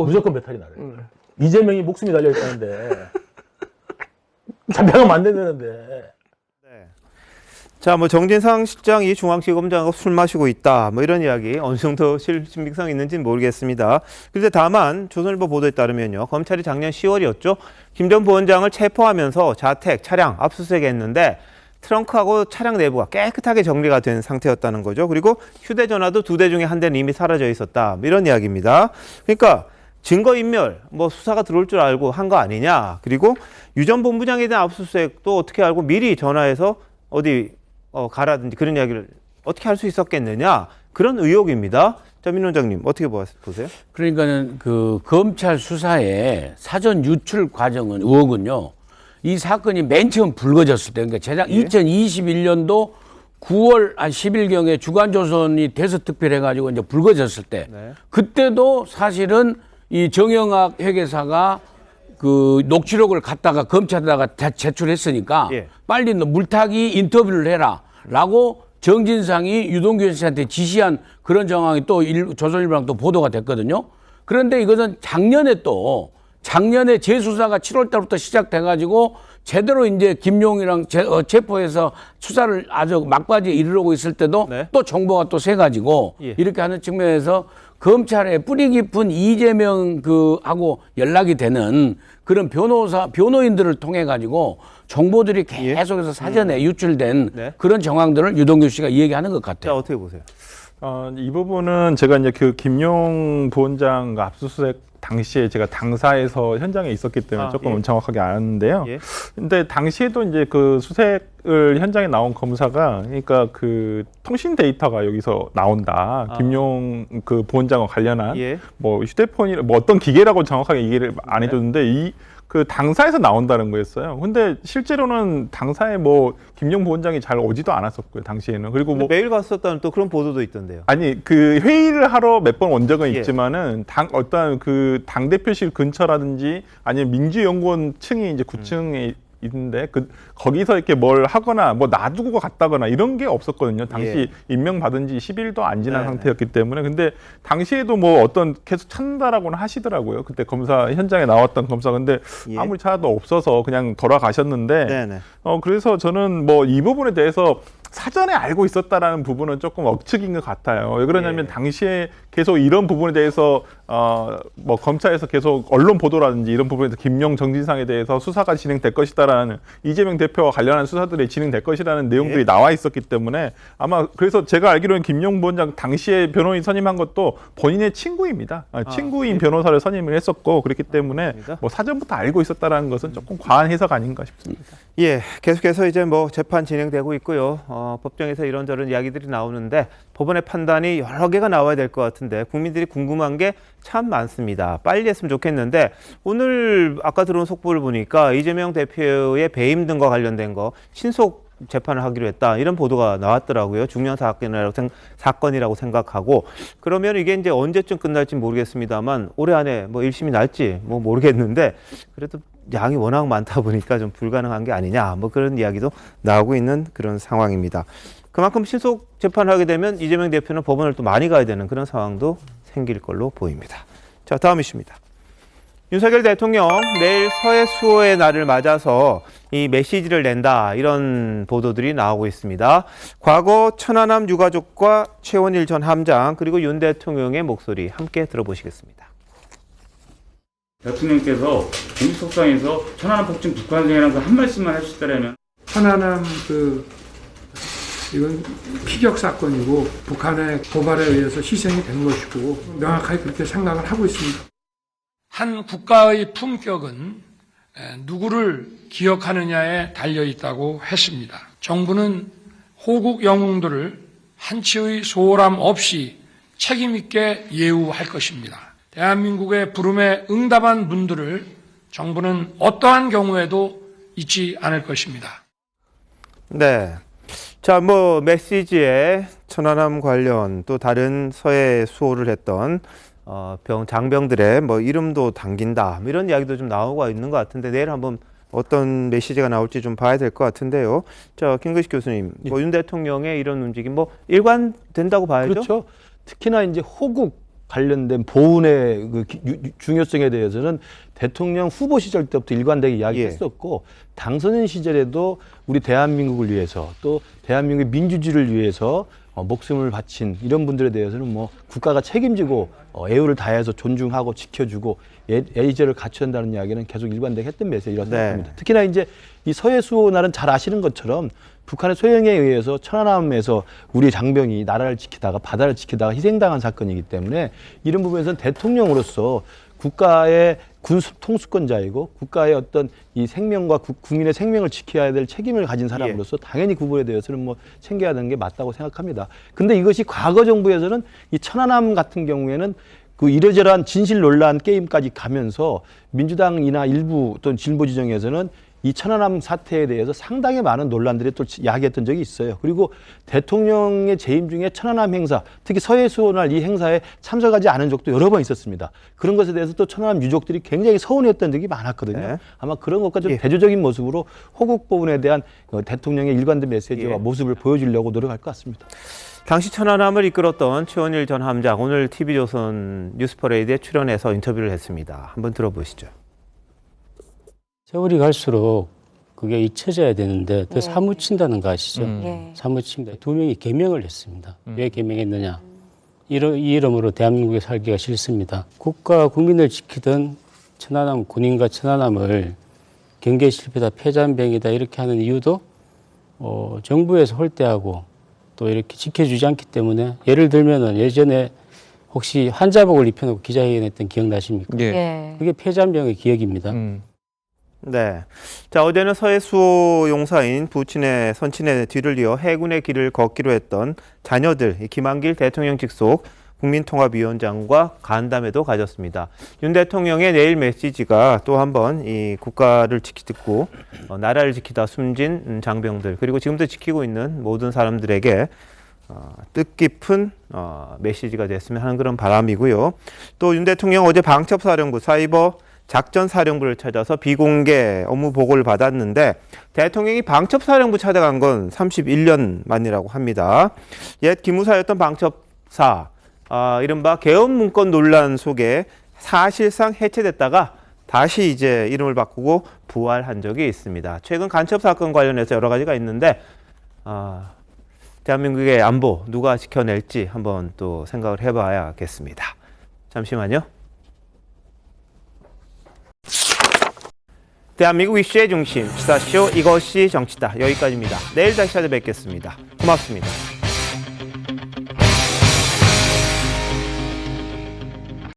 무조건 배탈이 나래. 이재명이 목숨이 달려있다는데 잡혀가면 안 된다는데. 자, 뭐 정진상 실장이 중앙지검장하고 술 마시고 있다 뭐 이런 이야기 어느 정도 신빙성이 있는지는 모르겠습니다. 그런데 다만 조선일보 보도에 따르면요, 검찰이 작년 10월이었죠. 김 전 부원장을 체포하면서 자택, 차량 압수수색했는데 트렁크하고 차량 내부가 깨끗하게 정리가 된 상태였다는 거죠. 그리고 휴대전화도 2대 중에 1대는 이미 사라져 있었다 뭐 이런 이야기입니다. 그러니까 증거인멸, 뭐 수사가 들어올 줄 알고 한 거 아니냐. 그리고 유 전 본부장에 대한 압수수색도 어떻게 알고 미리 전화해서 어디 가라든지 그런 이야기를 어떻게 할 수 있었겠느냐. 그런 의혹입니다. 자, 민 원장님 어떻게 보세요? 그러니까는 그 검찰 수사의 사전 유출 과정은 의혹은요. 이 사건이 맨 처음 불거졌을 때, 그러니까 재작 2021년도 9월 10일경에 주간조선이 대서특필해가지고 이제 불거졌을 때, 그때도 사실은 이 정영학 회계사가 그 녹취록을 갖다가 검찰에다가 제출했으니까 빨리 너 물타기 인터뷰를 해라라고 정진상이 유동규 씨한테 지시한 그런 정황이 또 조선일보랑 또 보도가 됐거든요. 그런데 이것은 작년에 재수사가 7월 달부터 시작돼가지고 제대로 이제 김용이랑 체포해서 수사를 아주 막바지에 이르르고 있을 때도 또 정보가 또 새가지고 이렇게 하는 측면에서 검찰에 뿌리 깊은 이재명 하고 연락이 되는 그런 변호인들을 통해 가지고 정보들이 계속해서 사전에 유출된 그런 정황들을 유동규 씨가 얘기하는 것 같아요. 자, 어떻게 보세요? 이 부분은 제가 이제 그 김용 부원장 압수수색 당시에 제가 당사에서 현장에 있었기 때문에 조금 정확하게 아는데요. 근데 당시에도 이제 그 수색을 현장에 나온 검사가, 그러니까 그 통신 데이터가 여기서 나온다. 김용 그 부원장과 관련한 뭐 휴대폰이 뭐 어떤 기계라고 정확하게 얘기를 안 해줬는데 그 당사에서 나온다는 거였어요. 근데 실제로는 당사에 뭐 김용 부원장이 잘 오지도 않았었고요, 당시에는. 그리고 뭐 매일 갔었다는 또 그런 보도도 있던데요. 아니, 그 회의를 하러 몇 번 온 적은 있지만은 어떤 그 당 대표실 근처라든지 아니면 민주연구원 층이 이제 9층에 있는데 거기서 이렇게 뭘 하거나 뭐 놔두고 갔다거나 이런 게 없었거든요. 당시 임명받은 지 10일도 안 지난 상태였기 때문에. 근데 당시에도 뭐 어떤 계속 찾는다라고는 하시더라고요. 그때 검사 현장에 나왔던 검사. 근데 아무리 찾아도 없어서 그냥 돌아가셨는데 그래서 저는 뭐 이 부분에 대해서 사전에 알고 있었다라는 부분은 조금 억측인 것 같아요. 왜 그러냐면 당시에 계속 이런 부분에 대해서 뭐 검찰에서 계속 언론 보도라든지 이런 부분에서 김용 정진상에 대해서 수사가 진행될 것이다라는 이재명 대표와 관련한 수사들이 진행될 것이라는 내용들이 나와 있었기 때문에 아마 그래서 제가 알기로는 김용 부원장 당시에 변호인 선임한 것도 본인의 친구입니다. 친구인 변호사를 선임을 했었고 그렇기 때문에 뭐 사전부터 알고 있었다라는 것은 조금 과한 해석 아닌가 싶습니다. 예, 계속해서 이제 뭐 재판 진행되고 있고요. 법정에서 이런저런 이야기들이 나오는데 법원의 판단이 여러 개가 나와야 될 것 같은데 국민들이 궁금한 게 참 많습니다. 빨리 했으면 좋겠는데 오늘 아까 들어온 속보를 보니까 이재명 대표의 배임 등과 관련된 거 신속 재판을 하기로 했다. 이런 보도가 나왔더라고요. 중요한 사건이라고 생각하고 그러면 이게 이제 언제쯤 끝날지 모르겠습니다만 올해 안에 뭐 1심이 날지 뭐 모르겠는데 그래도 양이 워낙 많다 보니까 좀 불가능한 게 아니냐 뭐 그런 이야기도 나오고 있는 그런 상황입니다. 그만큼 신속 재판을 하게 되면 이재명 대표는 법원을 또 많이 가야 되는 그런 상황도 생길 걸로 보입니다. 자, 다음 이슈입니다. 윤석열 대통령 내일 서해 수호의 날을 맞아서 이 메시지를 낸다 이런 보도들이 나오고 있습니다. 과거 천안함 유가족과 최원일 전 함장 그리고 윤 대통령의 목소리 함께 들어보시겠습니다. 대통령께서 공식석상에서 천안함 폭증 북한성이라서 한 말씀만 해주시더라면 천안함 이건 피격 사건이고 북한의 고발에 의해서 희생이 된 것이고 명확하게 그렇게 생각을 하고 있습니다. 한 국가의 품격은 누구를 기억하느냐에 달려 있다고 했습니다. 정부는 호국 영웅들을 한치의 소홀함 없이 책임 있게 예우할 것입니다. 대한민국의 부름에 응답한 분들을 정부는 어떠한 경우에도 잊지 않을 것입니다. 네. 자, 뭐 메시지에 천안함 관련 또 다른 서해 수호를 했던 장병들의 뭐 이름도 담긴다 뭐 이런 이야기도 좀 나오고 있는 것 같은데 내일 한번 어떤 메시지가 나올지 좀 봐야 될 것 같은데요. 자, 김근식 교수님, 뭐 윤 대통령의 이런 움직임 뭐 일관된다고 봐야죠. 그렇죠. 특히나 이제 호국 관련된 보훈의 그 중요성에 대해서는 대통령 후보 시절 때부터 일관되게 이야기했었고 당선인 시절에도 우리 대한민국을 위해서 또 대한민국의 민주주의를 위해서 목숨을 바친 이런 분들에 대해서는 뭐 국가가 책임지고 애우를 다해서 존중하고 지켜주고 예의제를 갖춰야 한다는 이야기는 계속 일관되게 했던 메시지라고 생각합니다. 특히나 이제 이 서해 수호 날은 잘 아시는 것처럼 북한의 소행에 의해서 천안함에서 우리 장병이 나라를 지키다가 바다를 지키다가 희생당한 사건이기 때문에 이런 부분에서는 대통령으로서 국가의 통수권자이고 국가의 어떤 이 생명과 국민의 생명을 지켜야 될 책임을 가진 사람으로서 당연히 그 부분에 대해서는 뭐 챙겨야 되는 게 맞다고 생각합니다. 근데 이것이 과거 정부에서는 이 천안함 같은 경우에는 그 이러저러한 진실 논란 게임까지 가면서 민주당이나 일부 또는 진보 지정에서는 이 천안함 사태에 대해서 상당히 많은 논란들이 또 야기했던 적이 있어요. 그리고 대통령의 재임 중에 천안함 행사, 특히 서해 수호날 이 행사에 참석하지 않은 적도 여러 번 있었습니다. 그런 것에 대해서 또 천안함 유족들이 굉장히 서운했던 적이 많았거든요. 아마 그런 것과 좀 대조적인 모습으로 호국 부분에 대한 대통령의 일관된 메시지와 모습을 보여주려고 노력할 것 같습니다. 당시 천안함을 이끌었던 최원일 전 함장 오늘 TV조선 뉴스퍼레이드에 출연해서 인터뷰를 했습니다. 한번 들어보시죠. 세월이 갈수록 그게 잊혀져야 되는데 더 사무친다는 거 아시죠? 사무칩니다. 두 명이 개명을 했습니다. 왜 개명했느냐? 이 이름으로 대한민국에 살기가 싫습니다. 국가 국민을 지키던 천안함 군인과 천안함을 경계 실패다 패잔병이다 이렇게 하는 이유도 정부에서 홀대하고 또 이렇게 지켜주지 않기 때문에 예를 들면은 예전에 혹시 환자복을 입혀놓고 기자회견했던 기억나십니까? 그게 패잔병의 기억입니다. 네. 자, 어제는 서해 수호 용사인 부친의 선친의 뒤를 이어 해군의 길을 걷기로 했던 자녀들, 김한길 대통령 직속 국민통합위원장과 간담회도 가졌습니다. 윤 대통령의 내일 메시지가 또 한 번 이 국가를 지키고 나라를 지키다 숨진 장병들 그리고 지금도 지키고 있는 모든 사람들에게 뜻깊은 메시지가 됐으면 하는 그런 바람이고요. 또 윤 대통령 어제 방첩사령부 사이버 작전사령부를 찾아서 비공개 업무 보고를 받았는데 대통령이 방첩사령부 찾아간 건 31년 만이라고 합니다. 옛 기무사였던 방첩사, 이른바 계엄 문건 논란 속에 사실상 해체됐다가 다시 이제 이름을 바꾸고 부활한 적이 있습니다. 최근 간첩 사건 관련해서 여러 가지가 있는데 대한민국의 안보 누가 지켜낼지 한번 또 생각을 해봐야겠습니다. 잠시만요. 대한민국 이슈의 중심, 시사쇼 이것이 정치다. 여기까지입니다. 내일 다시 찾아뵙겠습니다. 고맙습니다.